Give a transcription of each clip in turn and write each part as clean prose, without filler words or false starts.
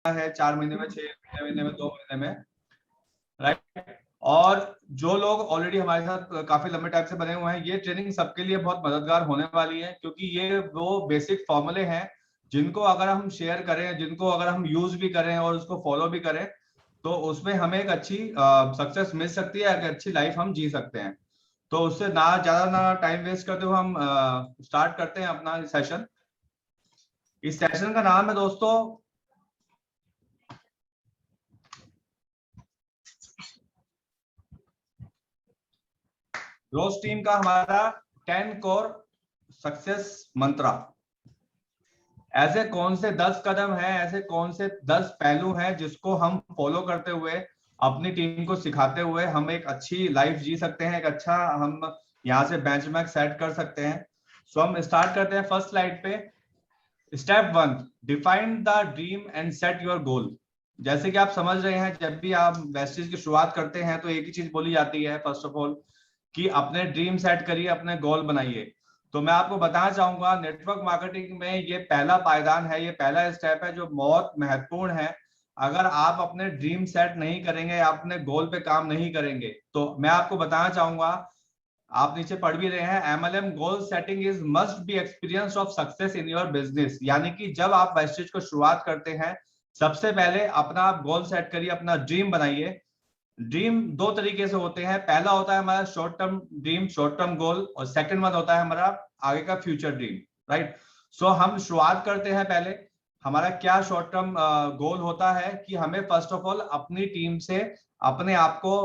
है 4 महीने में, 6 महीने में, 2 महीने में, राइट। और जो लोग ऑलरेडी हमारे साथ काफी लंबे टाइम से बने हुए हैं, ये ट्रेनिंग सबके लिए बहुत मददगार होने वाली है, क्योंकि ये वो बेसिक फॉर्मूले हैं जिनको अगर हम शेयर करें, जिनको अगर हम यूज भी करें और उसको फॉलो भी करें, तो उसमें हमें एक अच्छी सक्सेस मिल सकती है, एक अच्छी लाइफ हम जी सकते हैं। तो उससे ना ज्यादा ना टाइम वेस्ट करते हुए हम स्टार्ट करते हैं अपना सेशन। इस सेशन का नाम है दोस्तों रोज टीम का हमारा 10 कोर सक्सेस मंत्रा। ऐसे कौन से 10 कदम हैं, ऐसे कौन से 10 पहलू हैं जिसको हम फॉलो करते हुए अपनी टीम को सिखाते हुए हम एक अच्छी लाइफ जी सकते हैं, एक अच्छा हम यहाँ से बेंचमार्क सेट कर सकते हैं। सो हम स्टार्ट करते हैं फर्स्ट स्लाइड पे। Step 1, define the dream and set your goal. जैसे कि आप समझ रहे हैं, जब भी आप वेस्टेज की शुरुआत करते हैं तो एक ही चीज बोली जाती है फर्स्ट ऑफ ऑल, कि अपने ड्रीम सेट करिए, अपने गोल बनाइए। तो मैं आपको बताना चाहूंगा, नेटवर्क मार्केटिंग में ये पहला पायदान है, ये पहला स्टेप है जो बहुत महत्वपूर्ण है। अगर आप अपने ड्रीम सेट नहीं करेंगे, आप अपने गोल पे काम नहीं करेंगे, तो मैं आपको बताना चाहूंगा, आप नीचे पढ़ भी रहे हैं, MLM goal setting is must be experience of success in your business. यानी कि जब आप वेस्टेज को शुरुआत करते हैं, सबसे पहले अपना आप गोल सेट करिए, अपना ड्रीम बनाइए। ड्रीम दो तरीके से होते हैं, पहला होता है हमारा short term dream, short term goal, और सेकंड वन होता है हमारा आगे का फ्यूचर ड्रीम, राइट। सो हम शुरुआत करते हैं, पहले हमारा क्या शॉर्ट टर्म गोल होता है कि हमें फर्स्ट ऑफ ऑल अपनी टीम से अपने आप को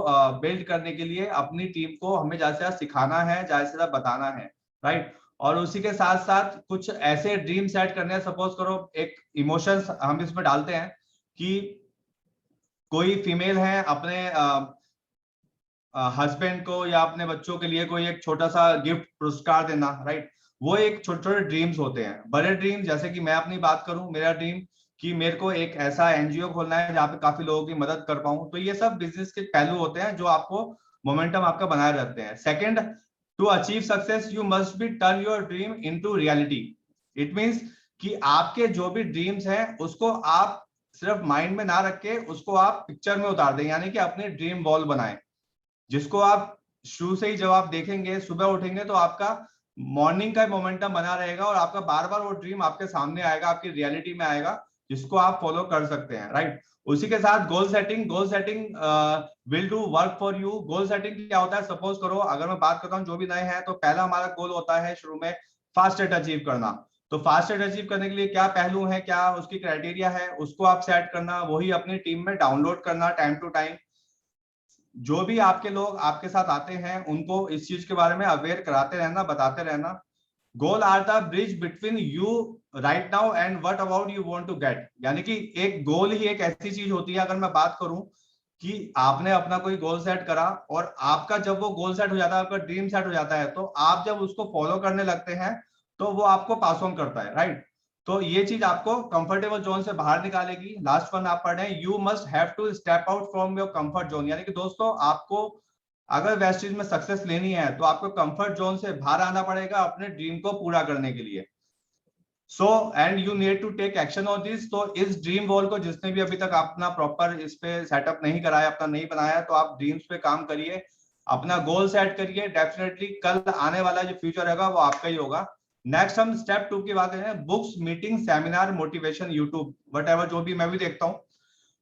बिल्ड करने के लिए अपनी टीम को हमें ज्यादा से ज्यादा सिखाना है, ज्यादा से ज्यादा बताना है, राइट। और उसी के साथ साथ कुछ ऐसे ड्रीम सेट करने हैं, सपोज करो एक इमोशंस हम इसमें डालते हैं कि कोई फीमेल है अपने हस्बैंड को या अपने बच्चों के लिए कोई एक छोटा सा गिफ्ट पुरस्कार देना, राइट। वो एक छोटे छोटे ड्रीम्स होते हैं। बड़े ड्रीम, जैसे कि मैं अपनी बात करूं, मेरा ड्रीम कि मेरे को एक ऐसा एनजीओ खोलना है जहाँ पे काफी लोगों की मदद कर पाऊं। तो ये सब बिजनेस के पहलू होते हैं जो आपको मोमेंटम आपका बनाए रहते हैं। Second, to achieve success you must be turn your dream into reality. It means कि आपके जो भी ड्रीम्स हैं उसको आप सिर्फ माइंड में ना रख के उसको आप पिक्चर में उतार दें, यानी कि अपने ड्रीम वॉल बनाएं, जिसको आप शुरू से ही जब आप देखेंगे, सुबह उठेंगे तो आपका मॉर्निंग का मोमेंटम बना रहेगा और आपका बार बार वो ड्रीम आपके सामने आएगा, आपकी रियलिटी में आएगा, जिसको आप फॉलो कर सकते हैं, राइट। उसी के साथ goal setting, goal setting will do work for you. Goal setting क्या होता है, सपोज करो अगर मैं बात करता हूँ जो भी नए हैं, तो पहला हमारा गोल होता है शुरू में फास्ट रेट अचीव करना। तो फास्ट रेट अचीव करने के लिए क्या पहलू है, क्या उसकी क्राइटेरिया है, उसको आप सेट करना, वही अपनी टीम में डाउनलोड करना टाइम टू टाइम। जो भी आपके लोग आपके साथ आते हैं उनको इस चीज के बारे में अवेयर कराते रहना, बताते रहना। Goal are the bridge between you right now and what about you want to get. यानी कि एक गोल ही एक ऐसी चीज होती है, अगर मैं बात करूं कि आपने अपना कोई गोल सेट करा और आपका जब वो गोल सेट हो जाता है, आपका ड्रीम सेट हो जाता है, तो आप जब उसको फॉलो करने लगते हैं तो वो आपको पास ऑन करता है, राइट। तो ये चीज आपको कंफर्टेबल जोन से बाहर निकालेगी। लास्ट वन आप पढ़ रहे हैं, you must have to step out from your comfort zone. यानी कि दोस्तों, आपको अगर वेस्टेज में सक्सेस लेनी है तो आपको कंफर्ट जोन से बाहर आना पड़ेगा अपने ड्रीम को पूरा करने के लिए। So and you need to take action on this. तो इस ड्रीम वॉल को जिसने भी अभी तक अपना प्रॉपर इस पे सेटअप नहीं कराया, अपना नहीं बनाया, तो आप ड्रीम्स पे काम करिए, अपना गोल सेट करिए। डेफिनेटली कल आने वाला जो फ्यूचर होगा वो आपका ही होगा। नेक्स्ट हम स्टेप 2 की बात करें, books, meeting, seminar, motivation, YouTube, what ever, जो भी मैं भी देखता हूँ।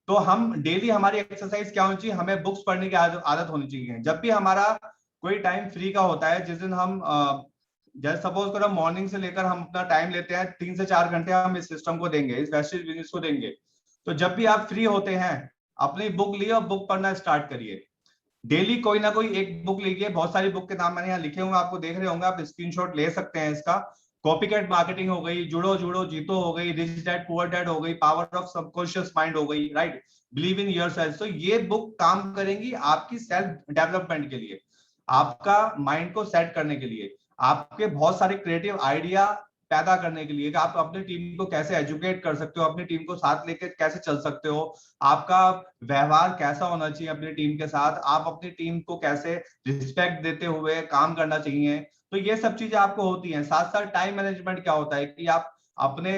तो हम डेली हमारी एक्सरसाइज क्या होनी चाहिए, हमें बुक्स पढ़ने की आदत होनी चाहिए। जब भी हमारा कोई टाइम फ्री का होता है, जिस दिन हम जैसे सपोज करो मॉर्निंग से लेकर हम अपना टाइम लेते हैं 3 से 4 घंटे हम इस सिस्टम को देंगे, इस वेस्टेज बिजनेस को देंगे। तो जब भी आप फ्री होते हैं, अपनी बुक लिए और बुक पढ़ना स्टार्ट करिए। डेली कोई ना कोई एक बुक लीजिए। बहुत सारी बुक के नाम मैंने यहाँ लिखे होंगे, आपको देख रहे होंगे, आप स्क्रीनशॉट ले सकते हैं इसका। कॉपीकैट मार्केटिंग हो गई, जुड़ो जुड़ो जीतो हो गई, रिच डैड पुअर डैड हो गई, पावर ऑफ सबकॉन्शियस माइंड हो गई, राइट, बिलीव इन योरसेल्फ। तो ये बुक काम करेंगी आपकी सेल्फ डेवलपमेंट के लिए, आपका माइंड को सेट करने के लिए, आपके बहुत सारे क्रिएटिव आइडिया पैदा करने के लिए कि आप अपनी टीम को कैसे एजुकेट कर सकते हो, अपनी टीम को साथ लेकर कैसे चल सकते हो, आपका व्यवहार कैसा होना चाहिए अपनी टीम के साथ, आप अपनी टीम को कैसे रिस्पेक्ट देते हुए काम करना चाहिए। तो ये सब चीजें आपको होती हैं। साथ साथ टाइम मैनेजमेंट क्या होता है कि आप अपने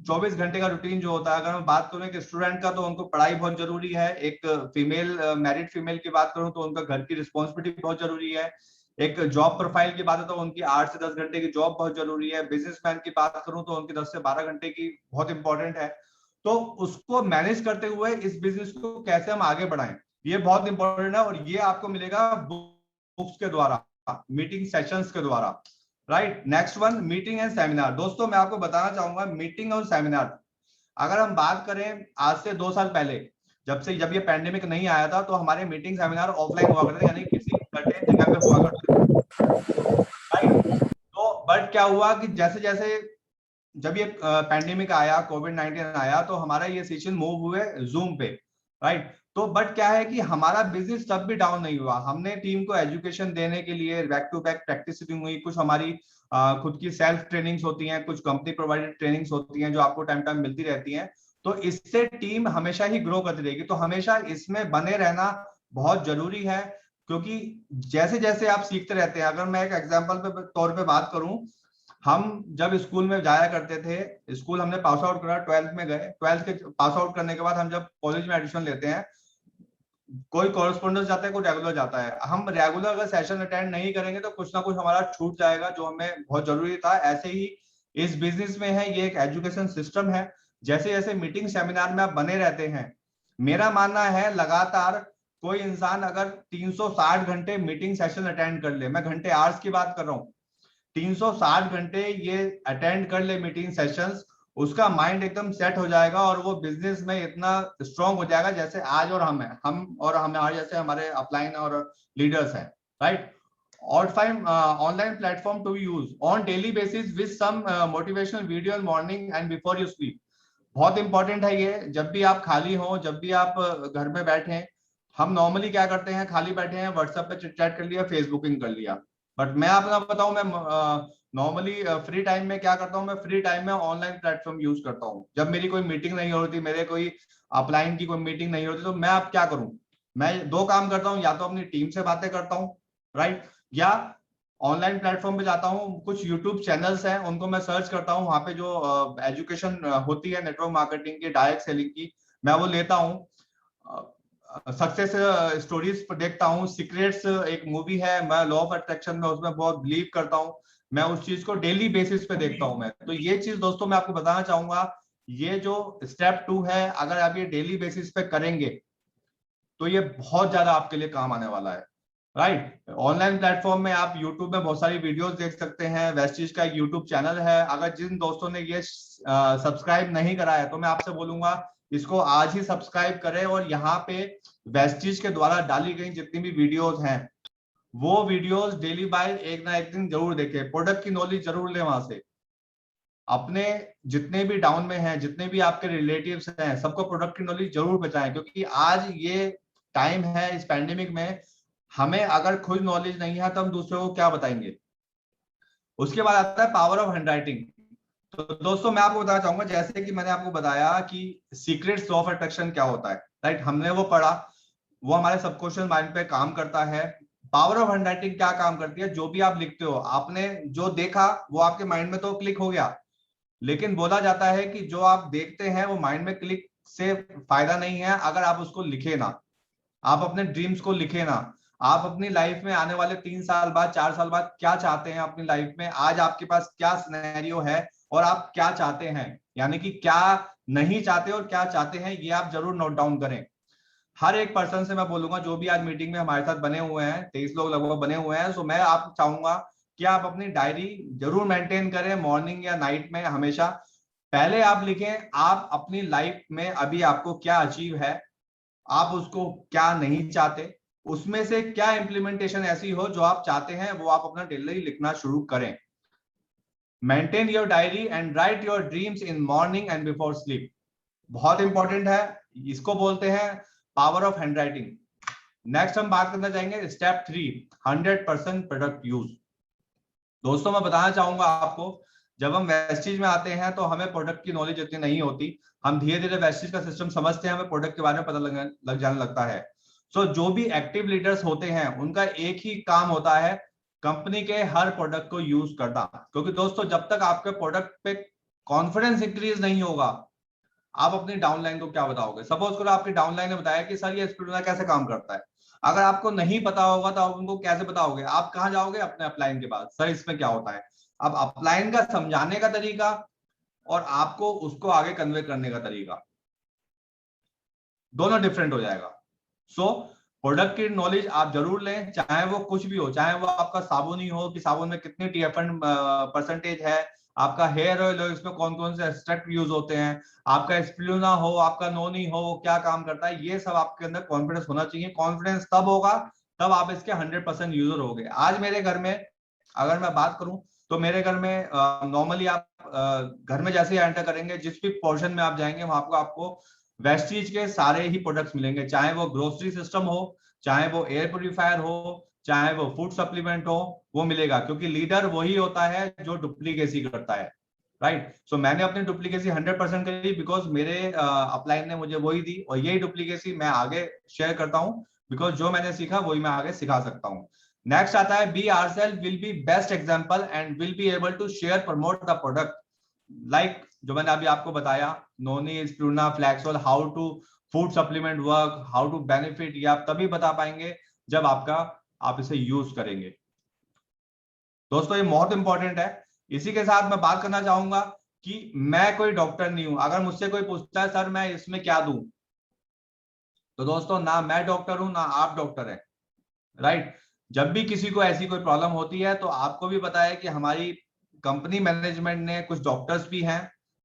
24 घंटे का रूटीन जो होता है, अगर मैं बात करूं एक स्टूडेंट का तो उनको पढ़ाई बहुत जरूरी है, एक फीमेल मैरिड फीमेल की बात करूं तो उनका घर की रिस्पॉन्सिबिलिटी बहुत जरूरी है, एक जॉब प्रोफाइल की बात है तो उनकी 8 से 10 घंटे की जॉब बहुत जरूरी है, बिजनेसमैन की बात करूं तो उनकी 10 से 12 घंटे की बहुत इंपॉर्टेंट है। तो उसको मैनेज करते हुए इस बिजनेस को कैसे हम आगे बढ़ाएं, ये बहुत इंपॉर्टेंट है, और ये आपको मिलेगा बुक्स के द्वारा, मीटिंग सेशंस के द्वारा, right. Next one, meeting and seminar. दोस्तों मैं आपको बताना चाहूंगा, मीटिंग और सेमिनार, अगर हम बात करें आज से 2 साल पहले, जब ये पैंडेमिक नहीं आया था, तो हमारे मीटिंग सेमिनार ऑफलाइन हुआ करते थे, यानी किसी सर्टेन जगह पे हुआ करते थे, राइट। तो बट क्या हुआ कि जैसे जैसे जब ये पैंडेमिक आया, कोविड-19 आया, तो हमारा ये सेशन मूव हुए जूम पे, राइट। तो बट क्या है कि हमारा बिजनेस तब भी डाउन नहीं हुआ, हमने टीम को एजुकेशन देने के लिए बैक टू बैक प्रैक्टिस हुई, कुछ हमारी खुद की सेल्फ ट्रेनिंग्स होती हैं, कुछ कंपनी प्रोवाइडेड ट्रेनिंग्स होती हैं जो आपको टाइम टाइम मिलती रहती हैं, तो इससे टीम हमेशा ही ग्रो करती रहेगी। तो हमेशा इसमें बने रहना बहुत जरूरी है, क्योंकि जैसे जैसे आप सीखते रहते हैं, अगर मैं एक एग्जाम्पल पे तौर पे बात करूं, हम जब स्कूल में जाया करते थे, स्कूल हमने पास आउट करा, 12th में गए, 12th के पास आउट करने के बाद हम जब कॉलेज में एडमिशन लेते हैं, कोई कॉरेस्पॉन्डेंस जाता है, कोई रेगुलर जाता है। हम रेगुलर अगर सेशन अटेंड नहीं करेंगे तो कुछ ना कुछ हमारा छूट जाएगा, जो हमें बहुत जरूरी था। ऐसे ही इस बिजनेस में है, ये एक एजुकेशन सिस्टम है। जैसे जैसे मीटिंग सेमिनार में आप बने रहते हैं, मेरा मानना है लगातार कोई इंसान अगर 360 घंटे मीटिंग सेशन अटेंड कर ले, मैं घंटे आवर्स की बात कर रहा हूँ, 360 घंटे ये अटेंड कर ले मीटिंग सेशंस, उसका माइंड एकदम सेट हो जाएगा और वो बिजनेस में इतना स्ट्रांग हो जाएगा जैसे आज और हम हैं, हम और हमारे जैसे हमारे अपलाइन और लीडर्स हैं, राइट। और five online platform to use on daily basis with some motivational video morning and before you sleep. बहुत इंपॉर्टेंट है ये, जब भी आप खाली हो, जब भी आप घर में बैठे हैं, हम नॉर्मली क्या करते हैं, खाली बैठे हैं, व्हाट्सएप पे चिट चैट कर लिया, फेसबुकिंग कर लिया। बट मैं अपना बताऊं, मैं नॉर्मली फ्री टाइम में क्या करता हूं, मैं फ्री टाइम में ऑनलाइन प्लेटफॉर्म यूज करता हूं। जब मेरी कोई मीटिंग नहीं हो रही, मेरे कोई अपलाइन की कोई मीटिंग नहीं होती, तो मैं अब क्या करूं, मैं दो काम करता हूं, या तो अपनी टीम से बातें करता हूं, राइट, या ऑनलाइन प्लेटफॉर्म पे जाता हूँ, कुछ यूट्यूब चैनल्स हैं उनको मैं सर्च करता हूँ, वहां पे जो एजुकेशन होती है नेटवर्क मार्केटिंग की, डायरेक्ट सेलिंग की, मैं वो लेता हूँ, सक्सेस स्टोरीज पर देखता हूँ। सीक्रेट्स एक मूवी है, मैं लॉ ऑफ अट्रैक्शन में उसमें बहुत बिलीव करता हूँ, मैं उस चीज को डेली बेसिस पे देखता हूँ मैं। तो ये चीज दोस्तों मैं आपको बताना चाहूंगा, ये जो स्टेप 2 है, अगर आप ये डेली बेसिस पे करेंगे तो ये बहुत ज्यादा आपके लिए काम आने वाला है, राइट। ऑनलाइन प्लेटफॉर्म में आप यूट्यूब में बहुत सारी वीडियोस देख सकते हैं, वेस्टीज का एक यूट्यूब चैनल है, अगर जिन दोस्तों ने ये सब्सक्राइब नहीं करा है तो मैं आपसे बोलूंगा इसको आज ही सब्सक्राइब करें, और यहाँ पे वेस्टीज के द्वारा डाली गई जितनी भी वीडियोस हैं, वो वीडियोस डेली बाय एक ना एक दिन जरूर देखें, प्रोडक्ट की नॉलेज जरूर लें वहां से। अपने जितने भी डाउन में हैं, जितने भी आपके रिलेटिव्स हैं, सबको प्रोडक्ट की नॉलेज जरूर बचाएं, क्योंकि आज ये टाइम है इस पैंडेमिक में, हमें अगर खुद नॉलेज नहीं है तो हम दूसरों को क्या बताएंगे। उसके बाद आता है पावर ऑफ हैंडराइटिंग। तो दोस्तों मैं आपको बताना चाहूंगा, जैसे कि मैंने आपको बताया कि सीक्रेट्स ऑफ अट्रैक्शन क्या होता है, राइट, हमने वो पढ़ा, वो हमारे सबकॉन्शियस माइंड पे काम करता है। पावर ऑफ हैंडराइटिंग क्या काम करती है, जो भी आप लिखते हो, आपने जो देखा वो आपके माइंड में तो क्लिक हो गया, लेकिन बोला जाता है कि जो आप देखते हैं वो माइंड में क्लिक से फायदा नहीं है अगर आप उसको लिखे ना, आप अपने ड्रीम्स को लिखे ना, आप अपनी लाइफ में आने वाले 3 साल बाद, 4 साल बाद क्या चाहते हैं अपनी लाइफ में, आज आपके पास क्या सिनेरियो है और आप क्या चाहते हैं, यानी कि क्या नहीं चाहते और क्या चाहते हैं, ये आप जरूर नोट डाउन करें। हर एक पर्सन से मैं बोलूंगा जो भी आज मीटिंग में हमारे साथ बने हुए हैं, 23 लोग लगभग बने हुए हैं, तो मैं आप चाहूंगा कि आप अपनी डायरी जरूर मेंटेन करें, मॉर्निंग या नाइट में हमेशा पहले आप लिखें आप अपनी लाइफ में अभी आपको क्या अचीव है, आप उसको क्या नहीं चाहते, उसमें से क्या इंप्लीमेंटेशन ऐसी हो जो आप चाहते हैं, वो आप अपना डेली लिखना शुरू करें। Maintain your diary and right your dreams in morning and before sleep, बहुत इंपॉर्टेंट है, इसको बोलते हैं पावर ऑफ हैंडराइटिंग। नेक्स्ट हम बात करना चाहेंगे स्टेप 3, 100% प्रोडक्ट यूज। दोस्तों मैं बताना चाहूंगा आपको, जब हम वेस्टीज में आते हैं तो हमें प्रोडक्ट की नॉलेज इतनी नहीं होती, हम धीरे धीरे वेस्टीज का सिस्टम समझते हैं, हमें प्रोडक्ट के बारे में पता लग जाने लगता है। सो जो भी एक्टिव लीडर्स होते हैं उनका एक ही काम होता है, कंपनी के हर प्रोडक्ट को यूज करना, क्योंकि दोस्तों जब तक आपके प्रोडक्ट पे कॉन्फिडेंस इंक्रीज नहीं होगा, आप अपनी डाउनलाइन को क्या बताओगे? सपोज करो आपकी डाउनलाइन ने बताया कि सर ये स्पिरुलिना कैसे काम करता है, अगर आपको नहीं पता होगा तो आप उनको कैसे बताओगे? आप कहाँ जाओगे? अपने अपलाइन के पास, सर इसमें क्या होता है। अब अपलाइन का समझाने का तरीका और आपको उसको आगे कन्वे करने का तरीका दोनों डिफरेंट हो जाएगा। सो प्रोडक्ट की नॉलेज आप जरूर लें, चाहे वो कुछ भी हो, चाहे वो आपका साबुन ही हो कि साबुन में कितनी टीएफएन परसेंटेज है, आपका हेयर ऑयल हो इसमें कौन कौन से एक्सट्रैक्ट यूज होते हैं, आपका स्पिरुलिना हो, आपका नोनी हो, वो क्या काम करता है, ये सब आपके अंदर कॉन्फिडेंस होना चाहिए। कॉन्फिडेंस तब होगा तब आप इसके 100% यूजर होगे। आज मेरे घर में अगर मैं बात करूं तो मेरे घर में नॉर्मली आप घर में जैसे ही एंटर करेंगे, जिस भी पोर्शन में आप जाएंगे वहां पर आपको वेस्टीज के सारे ही प्रोडक्ट्स मिलेंगे, चाहे वो ग्रोसरी सिस्टम हो, चाहे वो एयर प्योरीफायर हो, चाहे वो फूड सप्लीमेंट हो, वो मिलेगा। क्योंकि लीडर वही होता है जो डुप्लीकेसी करता है, राइट। सो मैंने अपनी डुप्लीकेसी 100% करी बिकॉज मेरे अपलाइन ने मुझे वही दी, और यही डुप्लीकेसी मैं आगे शेयर करता हूँ बिकॉज जो मैंने सीखा वही मैं आगे सिखा सकता हूँ। नेक्स्ट आता है be ourself will be best example and will be able to share promote the product. Like जो मैंने अभी आपको बताया, noni, spirulina, Flaxol, how to food supplement work, how to benefit, ये आप तभी बता पाएंगे जब आप इसे यूज करेंगे। दोस्तों ये बहुत इंपॉर्टेंट है। इसी के साथ मैं बात करना चाहूंगा कि मैं कोई डॉक्टर नहीं हूं। अगर मुझसे कोई पूछता है सर मैं इसमें क्या दूं, तो दोस्तों ना मैं डॉक्टर हूं ना आप डॉक्टर हैं, राइट। जब भी किसी को ऐसी कोई प्रॉब्लम होती है तो आपको भी पता है कि हमारी कंपनी मैनेजमेंट ने कुछ डॉक्टर्स भी हैं,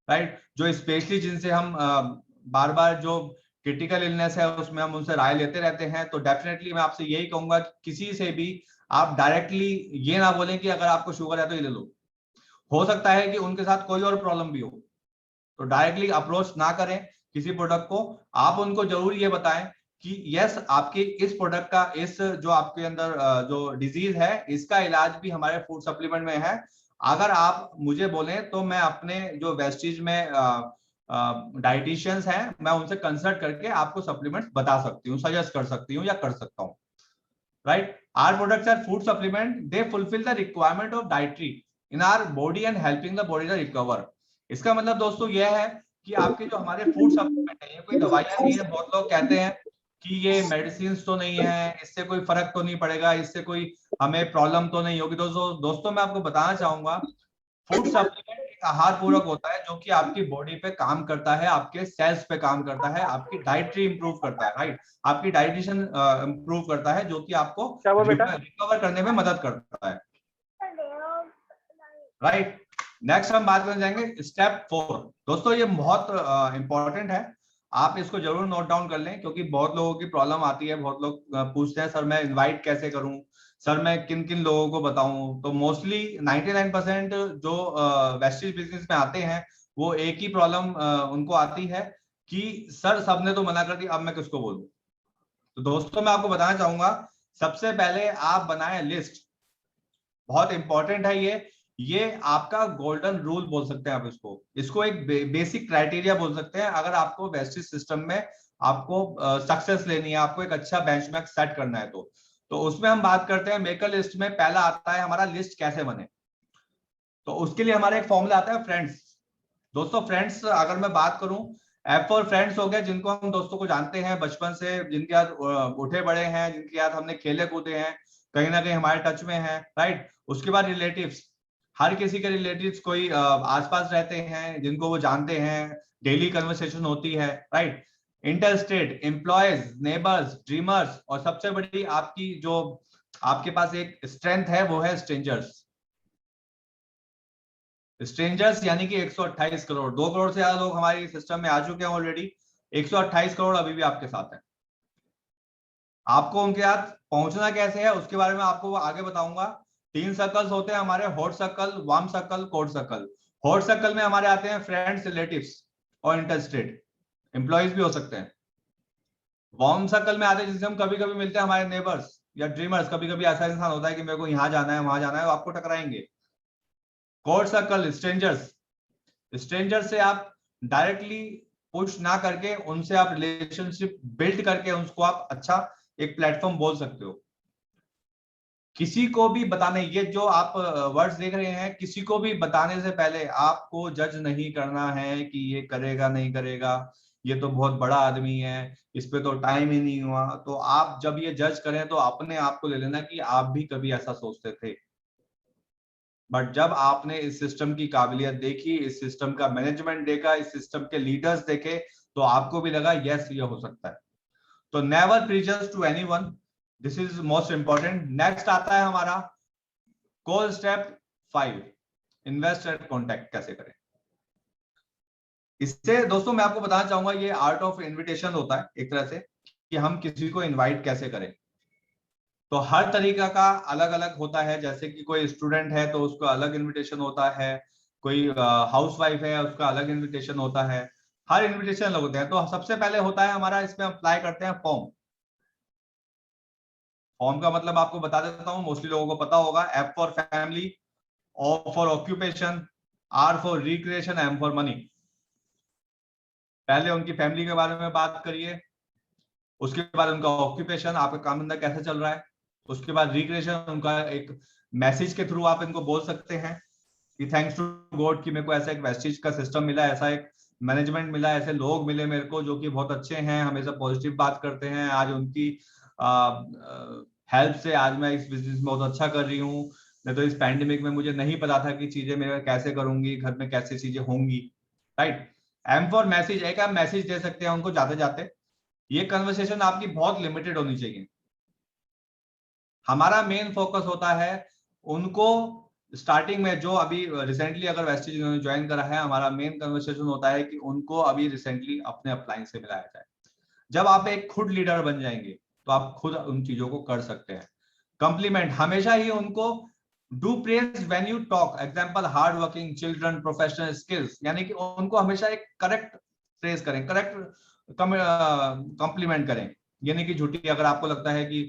राइट, जो स्पेशली जिनसे हम बार बार जो क्रिटिकल इलनेस है उसमें हम उनसे राय लेते रहते हैं। तो डेफिनेटली मैं आपसे यही कहूंगा कि किसी से भी आप डायरेक्टली ये ना बोलें कि अगर आपको शुगर है तो ये ले लो। हो सकता है कि उनके साथ कोई और प्रॉब्लम भी हो, तो डायरेक्टली अप्रोच ना करें किसी प्रोडक्ट को। आप उनको जरूर ये बताएं कि यस आपके इस प्रोडक्ट का, इस जो आपके अंदर जो डिजीज है इसका इलाज भी हमारे फूड सप्लीमेंट में है। अगर आप मुझे बोलें तो मैं अपने जो वेस्टीज में डाइटिशियंस हैं मैं उनसे कंसल्ट करके आपको सप्लीमेंट्स बता सकती हूँ, सजेस्ट कर सकती हूँ या कर सकता हूँ, right. Our products are food supplement, they fulfill the requirement of dietary in our body and helping the body to recover। इसका मतलब दोस्तों यह है कि आपके जो हमारे फूड सप्लीमेंट है ये कोई दवाइयां नहीं है। बहुत लोग कहते हैं कि ये मेडिसिन तो नहीं है, इससे कोई फर्क तो नहीं पड़ेगा, इससे कोई हमें प्रॉब्लम तो नहीं होगी। दोस्तों मैं आपको बताना चाहूंगा फूड सप्लीमेंट एक आहार पूरक होता है जो कि आपकी बॉडी पे काम करता है, आपके सेल्स पे काम करता है, आपकी डाइटरी इंप्रूव करता है, राइट, आपकी डाइजेशन इंप्रूव करता है, जो कि आपको क्या हुआ बेटा? रिकवर करने में मदद करता है, राइट। नेक्स्ट हम बात करने जाएंगे स्टेप 4। दोस्तों ये बहुत इंपॉर्टेंट है, आप इसको जरूर नोट डाउन कर लें क्योंकि बहुत लोगों की प्रॉब्लम आती है। बहुत लोग पूछते हैं सर मैं इनवाइट कैसे करूं, सर मैं किन किन लोगों को बताऊं। तो मोस्टली 99% जो वेस्टेज बिजनेस में आते हैं वो एक ही प्रॉब्लम उनको आती है कि सर सबने तो मना कर दिया, अब मैं किसको बोलूं। तो दोस्तों मैं आपको बताना चाहूंगा सबसे पहले आप बनाएं लिस्ट, बहुत इंपॉर्टेंट है ये आपका गोल्डन रूल बोल सकते हैं आप इसको एक बेसिक क्राइटेरिया बोल सकते हैं। अगर आपको वेस्टेज सिस्टम में आपको सक्सेस लेनी है, आपको एक अच्छा बेंचमार्क सेट करना है तो उसमें हम बात करते हैं मेकर लिस्ट में पहला आता है हमारा लिस्ट कैसे बने। तो उसके लिए हमारा एक फॉर्मूला आता है फ्रेंड्स। दोस्तों फ्रेंड्स अगर मैं बात करूं, एफ फॉर फ्रेंड्स हो गया जिनको हम दोस्तों को जानते हैं बचपन से, जिनके साथ उठे बड़े हैं, जिनके साथ हमने खेले कूदे हैं, कहीं ना कहीं हमारे टच में है, राइट। उसके बाद रिलेटिव्स, हर किसी के रिलेटिव्स कोई आसपास रहते हैं जिनको वो जानते हैं, डेली कन्वर्सेशन होती है, right. Inter state, employees, neighbours, dreamers, और सबसे बड़ी आपकी जो आपके पास एक स्ट्रेंथ है वो है स्ट्रेंजर्स। स्ट्रेंजर्स यानी कि 128 करोड़, 2 करोड़ से ज्यादा लोग हमारे सिस्टम में आ चुके हैं ऑलरेडी, 128 करोड़ अभी भी आपके साथ है। आपको उनके साथ पहुंचना कैसे है उसके बारे में आपको आगे बताऊंगा। 3 सर्कल्स होते हैं हमारे, hot circle, warm circle, cold circle. Hot circle में हमारे आते हैं फ्रेंड्स, रिलेटिव्स और इंटरेस्टेड, एम्प्लॉयज भी हो सकते हैं। वार्म सर्कल में आते हैं जिनसे हम कभी कभी मिलते हैं, हमारे नेबर्स या ड्रीमर्स। कभी कभी ऐसा इंसान होता है कि मेरे को यहाँ जाना है वहां जाना है, वो आपको टकराएंगे। कोल्ड सर्कल, स्ट्रेंजर्स, स्ट्रेंजर से आप डायरेक्टली पुश ना करके उनसे आप रिलेशनशिप बिल्ड करके उनको आप अच्छा एक प्लेटफॉर्म बोल सकते हो। किसी को भी बताने, ये जो आप वर्ड्स देख रहे हैं, किसी को भी बताने से पहले आपको जज नहीं करना है कि ये करेगा नहीं करेगा, ये तो बहुत बड़ा आदमी है, इस पे तो टाइम ही नहीं हुआ। तो आप जब ये जज करें तो अपने आप को ले लेना कि आप भी कभी ऐसा सोचते थे, बट जब आपने इस सिस्टम की काबिलियत देखी, इस सिस्टम का मैनेजमेंट देखा, इस सिस्टम के लीडर्स देखे, तो आपको भी लगा यस ये हो सकता है। तो never prejudge to anyone, this is most important. Next आता है हमारा call step 5, invest at contact कैसे करें। इससे दोस्तों मैं आपको बताना चाहूंगा, ये आर्ट ऑफ इनविटेशन होता है एक तरह से, कि हम किसी को इनवाइट कैसे करें। तो हर तरीका का अलग अलग होता है, जैसे कि कोई स्टूडेंट है तो उसका अलग इनविटेशन होता है, कोई हाउस वाइफ है उसका अलग इनविटेशन होता है, हर इनविटेशन अलग होते हैं। तो सबसे पहले होता है हमारा, इसमें अप्लाई करते हैं फॉर्म। फॉर्म का मतलब आपको बता देता हूँ, मोस्टली लोगों को पता होगा। F for family, O for occupation, R for recreation, M for money. पहले उनकी फैमिली के बारे में बात करिए, उसके बाद उनका ऑक्यूपेशन, आपका काम धंधा कैसे चल रहा है, उसके बाद रिक्रिएशन, उनका एक मैसेज के थ्रू आप इनको बोल सकते हैं कि थैंक्स टू गॉड कि मेरे को ऐसा एक वेस्टिज का सिस्टम मिला, ऐसा एक मैनेजमेंट मिला, ऐसे लोग मिले मेरे को जो कि बहुत अच्छे हैं, हमेशा पॉजिटिव बात करते हैं, आज उनकी हेल्प से आज मैं इस बिजनेस में बहुत अच्छा कर रही हूँ। नहीं तो इस पैंडेमिक में मुझे नहीं पता था कि चीजें मेरे कैसे करूंगी, घर में कैसे चीजें होंगी, राइट। एम फॉर मैसेज, एक आप मैसेज दे सकते हैं उनको जाते जाते। ये कन्वर्सेशन आपकी बहुत लिमिटेड होनी चाहिए। हमारा मेन फोकस होता है उनको स्टार्टिंग में, जो अभी रिसेंटली अगर वेस्टिज इन्होंने ज्वाइन करा है, हमारा मेन कन्वर्सेशन होता है कि उनको अभी रिसेंटली अपने अपलाइन से मिलाया जाए। जब आप एक खुद लीडर बन जाएंगे तो आप खुद उन चीजों को कर सकते हैं। कॉम्प्लीमेंट हमेशा ही उनको, do praise when you talk, example hard working children, professional skills, यानी कि उनको हमेशा एक करेक्ट प्रेज करें, करेक्ट कॉम्प्लीमेंट करें। यानी कि झूठी, अगर आपको लगता है कि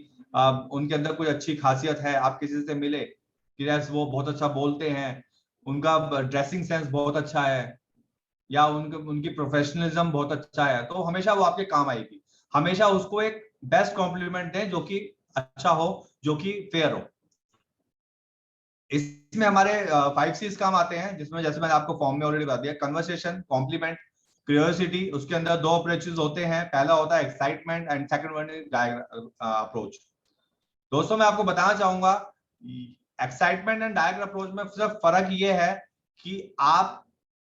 उनके अंदर कोई अच्छी खासियत है, आप किसी से मिले कि यस वो बहुत अच्छा बोलते हैं, उनका ड्रेसिंग सेंस बहुत अच्छा है, या उनकी प्रोफेशनलिज्म बहुत अच्छा है, तो हमेशा वो आपके काम आएगी। हमेशा उसको एक बेस्ट कॉम्प्लीमेंट दें जो कि अच्छा हो, जो कि फेयर हो। इसमें हमारे 5 C's काम आते हैं, जिसमें जैसे मैंने आपको फॉर्म में ऑलरेडी बता दिया, कन्वर्सेशन, कॉम्प्लीमेंट, क्यूरियोसिटी। उसके अंदर 2 अप्रोचेस होते हैं, पहला होता है excitement and second one is approach. दोस्तों मैं आपको बताना चाहूंगा, एक्साइटमेंट एंड डायरेक्ट अप्रोच में सिर्फ फर्क ये है कि आप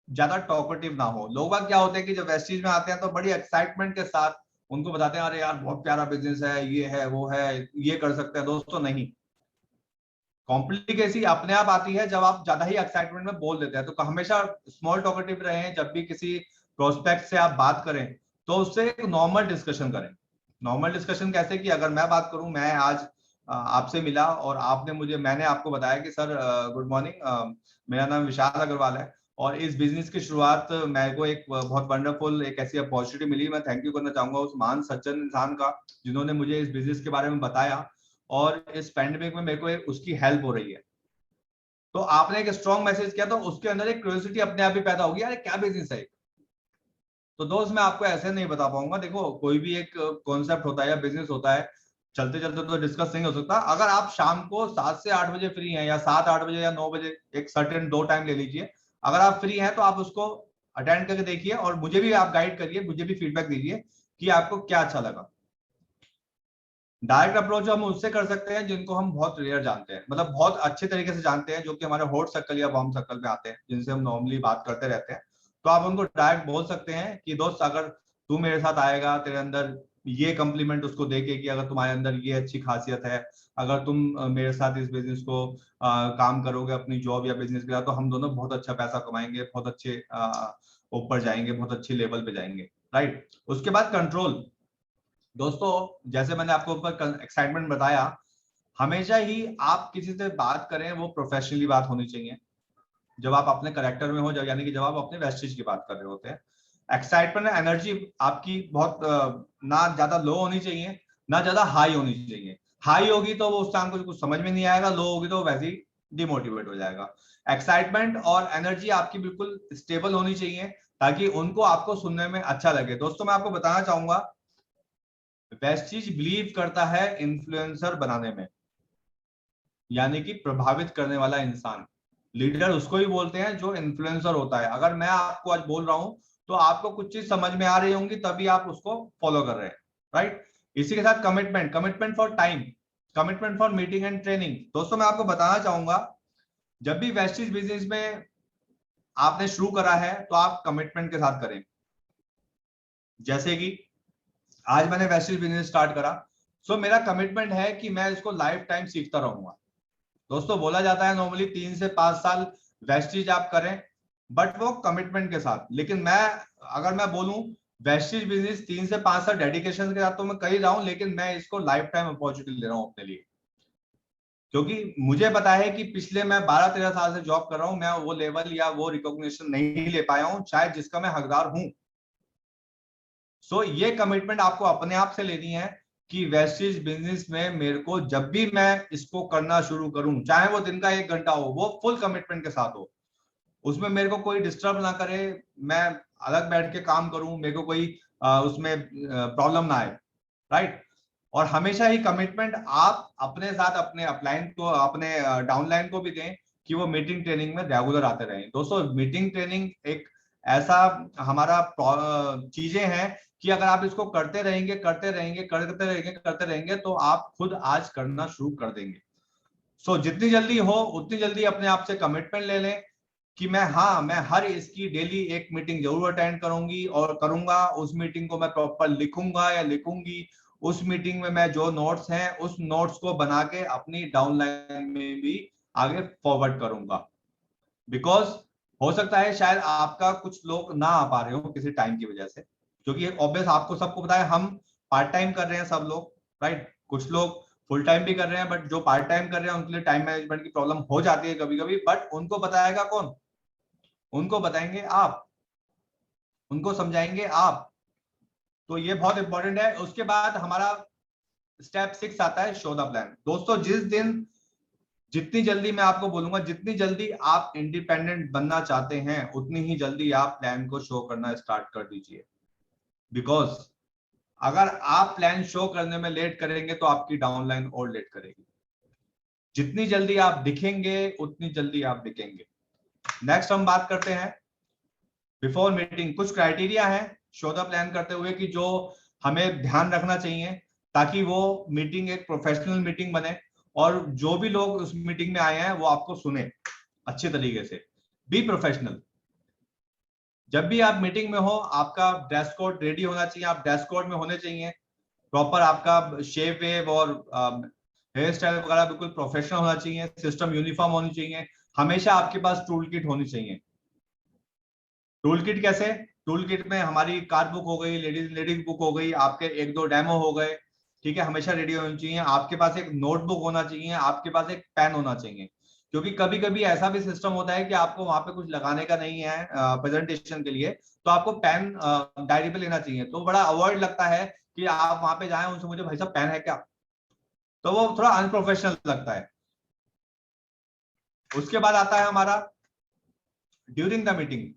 ज्यादा टॉकेटिव ना हो। लोग क्या होते हैं कि जब वेस्टीज में आते हैं तो बड़ी एक्साइटमेंट के साथ उनको बताते हैं अरे यार बहुत प्यारा बिजनेस है, ये है वो है, ये कर सकते हैं। दोस्तों नहीं, कॉम्प्लिकेसी अपने आप आती है जब आप ज्यादा ही एक्साइटमेंट में बोल देते हैं। तो हमेशा स्मॉल टॉकेटिव रहें, जब भी किसी प्रोस्पेक्ट से आप बात करें तो उससे एक नॉर्मल डिस्कशन करें। नॉर्मल डिस्कशन कैसे, कि अगर मैं बात करूं, मैं आज आपसे मिला और मैंने आपको बताया कि सर गुड मॉर्निंग, मेरा नाम विशाल अग्रवाल है और इस बिजनेस की शुरुआत मेरे को एक बहुत वंडरफुल एक ऐसी अपॉर्चुनिटी मिली। मैं थैंक यू करना चाहूंगा उस महान सज्जन इंसान का जिन्होंने मुझे इस बिजनेस के बारे में बताया, और इस पैंडेमिक में मेरे को उसकी हेल्प हो रही है। तो आपने एक स्ट्रॉन्ग मैसेज किया तो उसके अंदर एक क्यूरियोसिटी अपने आप ही पैदा होगी, अरे क्या बिजनेस है। तो दोस्त मैं आपको ऐसे नहीं बता पाऊंगा। देखो कोई भी एक कॉन्सेप्ट होता है या बिजनेस होता है, चलते चलते तो डिस्कस नहीं हो सकता। अगर आप शाम को 7 से 8 बजे फ्री हैं, या 7-8 बजे या 9 बजे, एक सर्टेन 2 टाइम ले लीजिए, अगर आप फ्री हैं तो आप उसको अटेंड करके देखिए और मुझे भी आप गाइड करिए, मुझे भी फीडबैक दीजिए कि आपको क्या अच्छा लगा। डायरेक्ट अप्रोच हम उससे कर सकते हैं जिनको हम बहुत रेयर जानते हैं, मतलब बहुत अच्छे तरीके से जानते हैं, जो कि हमारे हॉट सर्कल या वार्म सर्कल में आते हैं, जिनसे हम नॉर्मली बात करते रहते हैं। तो आप उनको डायरेक्ट बोल सकते हैं कि दोस्त अगर तू मेरे साथ आएगा, तेरे अंदर ये कॉम्प्लीमेंट उसको देके कि अगर तुम्हारे अंदर ये अच्छी खासियत है, अगर तुम मेरे साथ इस बिजनेस को काम करोगे अपनी जॉब या बिजनेस के लिए, तो हम दोनों बहुत अच्छा पैसा कमाएंगे, बहुत अच्छे ऊपर जाएंगे, बहुत अच्छी लेवल पे जाएंगे, राइट। उसके बाद कंट्रोल। दोस्तों जैसे मैंने आपको ऊपर एक्साइटमेंट बताया, हमेशा ही आप किसी से बात करें वो प्रोफेशनली बात होनी चाहिए। जब आप अपने करेक्टर में हो, जब यानी कि जब आप अपने वेस्टेज की बात कर रहे होते हैं, एक्साइटमेंट एनर्जी आपकी बहुत ना ज्यादा लो होनी चाहिए, ना ज्यादा हाई होनी चाहिए। हाई होगी तो वो उस टाइम को कुछ समझ में नहीं आएगा, लो होगी तो वैसे ही डिमोटिवेट हो जाएगा। एक्साइटमेंट और एनर्जी आपकी बिल्कुल स्टेबल होनी चाहिए ताकि उनको आपको सुनने में अच्छा लगे। दोस्तों मैं आपको बताना चाहूंगा, वेस्टीज बिलीव करता है इन्फ्लुएंसर बनाने में। यानी कि प्रभावित करने वाला इंसान। लीडर उसको ही बोलते हैं जो इन्फ्लुएंसर होता है। अगर मैं आपको आज बोल रहा हूं तो आपको कुछ चीज समझ में आ रही होंगी, तभी आप उसको फॉलो कर रहे हैं, राइट। इसी के साथ commitment, commitment for time, commitment for meeting and training. दोस्तों मैं आपको बताना चाहूंगा, जब भी वेस्टिज बिजनेस में आपने शुरू करा है तो आप कमिटमेंट के साथ करें। जैसे कि आज मैंने वेस्टिज बिजनेस स्टार्ट करा, सो मेरा कमिटमेंट है कि मैं इसको लाइफ टाइम सीखता रहूंगा। दोस्तों बोला जाता है नॉर्मली 3 से 5 साल वेस्टिज आप करें, बट वो कमिटमेंट के साथ। लेकिन मैं अगर मैं बोलूं वेस्टिज बिजनेस 3 से 5 साल डेडिकेशन के साथ तो मैं कर ही रहा हूं, लेकिन मैं इसको लाइफ टाइम अपॉर्चुनिटी ले रहा हूं अपने लिए। क्योंकि मुझे पता है कि पिछले मैं 12-13 साल से जॉब कर रहा हूं, मैं वो लेवल या वो रिकॉग्निशन नहीं ले पाया हूं शायद जिसका मैं हकदार हूं। सो ये कमिटमेंट आपको अपने आप से लेनी है कि वेस्टिज बिजनेस में मेरे को जब भी मैं इसको करना शुरू करूं, चाहे वो दिन का 1 घंटा हो, वो फुल कमिटमेंट के साथ हो, उसमें मेरे को कोई डिस्टर्ब ना करे, मैं अलग बैठ के काम करूं, मेरे को कोई उसमें प्रॉब्लम ना आए, राइट। और हमेशा ही कमिटमेंट आप अपने साथ अपने अपलाइन को, अपने डाउनलाइन को भी दें कि वो मीटिंग ट्रेनिंग में रेगुलर आते रहें। दोस्तों मीटिंग ट्रेनिंग एक ऐसा हमारा चीजें हैं कि अगर आप इसको करते रहेंगे करते रहेंगे करते रहेंगे करते रहेंगे तो आप खुद आज करना शुरू कर देंगे। सो जितनी जल्दी हो उतनी जल्दी अपने आप से कमिटमेंट ले लें कि मैं हर इसकी डेली एक मीटिंग जरूर अटेंड करूंगी और करूंगा, उस मीटिंग को मैं प्रॉपर लिखूंगा या लिखूंगी, उस मीटिंग में मैं जो नोट्स हैं उस नोट्स को बना के अपनी डाउनलाइन में भी आगे फॉरवर्ड करूंगा। बिकॉज हो सकता है शायद आपका कुछ लोग ना आ पा रहे हो किसी टाइम की वजह से, क्योंकि ऑब्वियस आपको सबको पता है हम पार्ट टाइम कर रहे हैं सब लोग, राइट। कुछ लोग फुल टाइम भी कर रहे हैं, बट जो पार्ट टाइम कर रहे हैं उनके लिए टाइम मैनेजमेंट की प्रॉब्लम हो जाती है कभी कभी, बट उनको बताएगा कौन? उनको बताएंगे आप, उनको समझाएंगे आप। तो ये बहुत इंपॉर्टेंट है। उसके बाद हमारा स्टेप 6 आता है, शो द प्लान। दोस्तों जिस दिन, जितनी जल्दी मैं आपको बोलूंगा, जितनी जल्दी आप इंडिपेंडेंट बनना चाहते हैं उतनी ही जल्दी आप प्लान को शो करना स्टार्ट कर दीजिए। बिकॉज अगर आप प्लान शो करने में लेट करेंगे तो आपकी डाउनलाइन और लेट करेगी। जितनी जल्दी आप दिखेंगे उतनी जल्दी आप दिखेंगे। नेक्स्ट हम बात करते हैं बिफोर मीटिंग। कुछ क्राइटेरिया है शो द प्लान करते हुए कि जो हमें ध्यान रखना चाहिए ताकि वो मीटिंग एक प्रोफेशनल मीटिंग बने और जो भी लोग उस मीटिंग में आए हैं वो आपको सुने अच्छे तरीके से। Be professional. जब भी आप मीटिंग में हो आपका ड्रेस कोड रेडी होना चाहिए, आप ड्रेस कोड में होने चाहिए, प्रॉपर आपका शेव वेव और हेयर स्टाइल वगैरह बिल्कुल प्रोफेशनल होना चाहिए, सिस्टम यूनिफॉर्म होनी चाहिए, हमेशा आपके पास टूल किट होनी चाहिए। टूल किट कैसे? टूल किट में हमारी कार बुक हो गई, लेडीज बुक हो गई, आपके 1-2 डेमो हो गए, ठीक है, हमेशा रेडी होनी चाहिए। आपके पास एक नोटबुक होना चाहिए, आपके पास एक पेन होना चाहिए, क्योंकि कभी कभी ऐसा भी सिस्टम होता है कि आपको वहां पे कुछ लगाने का नहीं है प्रेजेंटेशन के लिए, तो आपको पेन डायरी पे लेना चाहिए। तो बड़ा अवॉइड लगता है कि आप वहां पे जाएं उनसे मुझे भाई साहब पेन है क्या, तो वो थोड़ा अनप्रोफेशनल लगता है। उसके बाद आता है हमारा ड्यूरिंग द मीटिंग।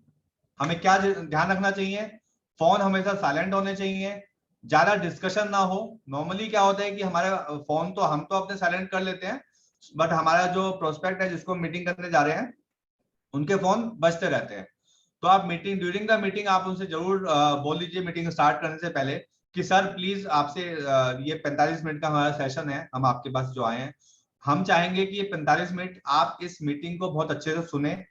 हमें क्या ध्यान रखना चाहिए? फोन हमेशा साइलेंट होने चाहिए, ज्यादा डिस्कशन ना हो। नॉर्मली क्या होता है कि हमारे फोन तो हम तो अपने साइलेंट कर लेते हैं, बट हमारा जो प्रोस्पेक्ट है जिसको मीटिंग करने जा रहे हैं उनके फोन बजते रहते हैं। तो आप मीटिंग, ड्यूरिंग द मीटिंग आप उनसे जरूर बोल लीजिए मीटिंग स्टार्ट करने से पहले कि सर प्लीज आपसे ये 45 मिनट का हमारा सेशन है, हम आपके पास जो आए हैं, हम चाहेंगे कि ये 45 मिनट आप इस मीटिंग को बहुत अच्छे से सुने।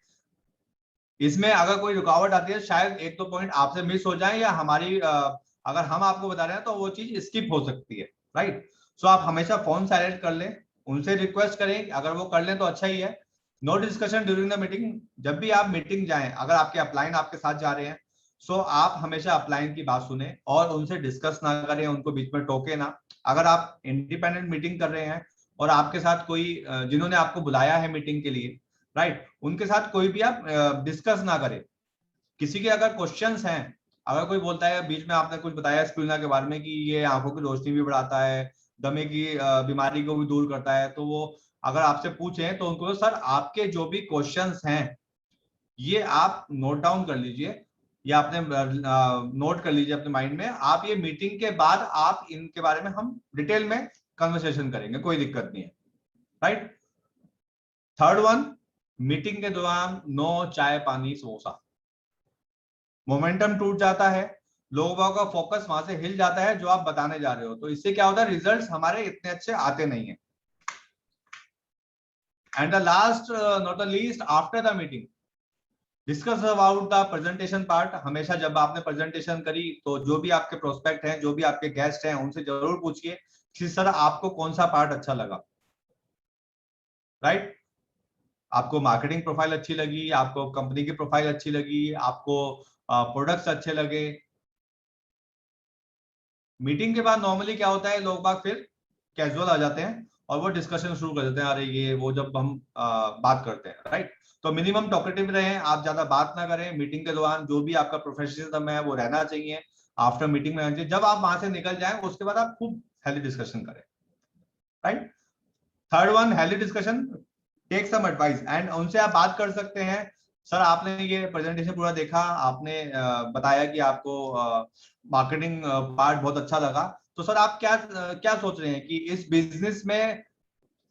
इसमें अगर कोई रुकावट आती है शायद 1-2 पॉइंट आपसे मिस हो जाए या हमारी अगर हम आपको बता रहे हैं तो वो चीज स्किप हो सकती है, राइट। सो आप हमेशा फोन साइलेंट कर लें, उनसे रिक्वेस्ट करें, अगर वो कर लें तो अच्छा ही है। No discussion during the meeting. जब भी आप मीटिंग जाएं, अगर आपके अपलाइन आपके साथ जा रहे हैं, सो आप हमेशा अपलाइन की बात सुने और उनसे डिस्कस ना करें, उनको बीच में टोके ना। अगर आप इंडिपेंडेंट मीटिंग कर रहे हैं और आपके साथ कोई जिन्होंने आपको बुलाया है मीटिंग के लिए, राइट, उनके साथ कोई भी आप डिस्कस ना करें। किसी के अगर क्वेश्चंस हैं, अगर कोई बोलता है बीच में, आपने कुछ बताया स्पिरुलिना के बारे में कि ये आंखों की रोशनी भी बढ़ाता है, दमे की बीमारी को भी दूर करता है, तो वो अगर आपसे पूछें तो उनको सर आपके जो भी क्वेश्चंस हैं ये आप नोट डाउन कर लीजिए या अपने नोट कर लीजिए अपने माइंड में, आप ये मीटिंग के बाद आप इनके बारे में हम डिटेल में कन्वर्सेशन करेंगे, कोई दिक्कत नहीं है, राइट। थर्ड वन, मीटिंग के दौरान नो चाय पानी समोसा। मोमेंटम टूट जाता है, लोगों का फोकस वहां से हिल जाता है जो आप बताने जा रहे हो, तो इससे क्या होता है, रिजल्ट्स हमारे इतने अच्छे आते नहीं है। And the last not the least, after the meeting discuss about the presentation part. हमेशा जब आपने प्रेजेंटेशन करी तो जो भी आपके प्रोस्पेक्ट हैं, जो भी आपके गेस्ट हैं, उनसे जरूर पूछिए कि सर आपको कौन सा पार्ट अच्छा लगा, राइट? आपको मार्केटिंग प्रोफाइल अच्छी लगी, आपको कंपनी की प्रोफाइल अच्छी लगी, आपको प्रोडक्ट्स अच्छे लगे। मीटिंग के बाद नॉर्मली क्या होता है, लोग बाग फिर कैजुअल आ जाते हैं और वो डिस्कशन शुरू कर देते हैं, अरे ये वो, जब हम बात करते हैं, राइट? तो मिनिमम टॉकेटिव रहें, आप ज्यादा बात ना करें मीटिंग के दौरान, जो भी आपका प्रोफेशनलिज्म है वो रहना चाहिए। आफ्टर मीटिंग में रहना चाहिए। जब आप वहां से निकल जाएं उसके बाद आप खूब हेल्दी डिस्कशन करें, right? Third one, healthy discussion, take some advice, and उनसे आप बात कर सकते हैं, सर आपने ये प्रेजेंटेशन पूरा देखा, आपने बताया कि आपको मार्केटिंग पार्ट बहुत अच्छा लगा, तो सर आप क्या सोच रहे हैं कि इस बिजनेस में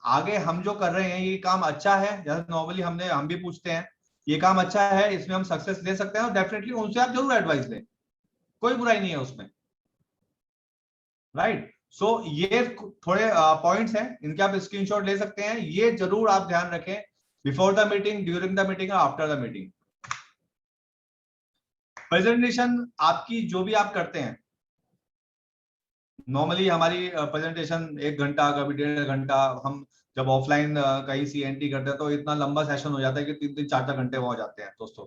आगे हम जो कर रहे हैं ये काम अच्छा है? जैसे नॉर्मली हम भी पूछते हैं, ये काम अच्छा है, इसमें हम सक्सेस ले सकते हैं? और डेफिनेटली उनसे आप जरूर एडवाइस लें, कोई बुराई नहीं है उसमें, राइट? सो ये थोड़े पॉइंट्स हैं, इनके आप स्क्रीनशॉट ले सकते हैं, ये जरूर आप ध्यान रखें before the meeting, during the meeting और आफ्टर द मीटिंग। प्रेजेंटेशन आपकी जो भी आप करते हैं, नॉर्मली हमारी प्रेजेंटेशन 1 घंटा, कभी 1.5 घंटा, हम जब ऑफलाइन कहीं सीएनटी करते हैं तो इतना लंबा सेशन हो जाता है कि 3-4 घंटे वहां हो जाते हैं दोस्तों।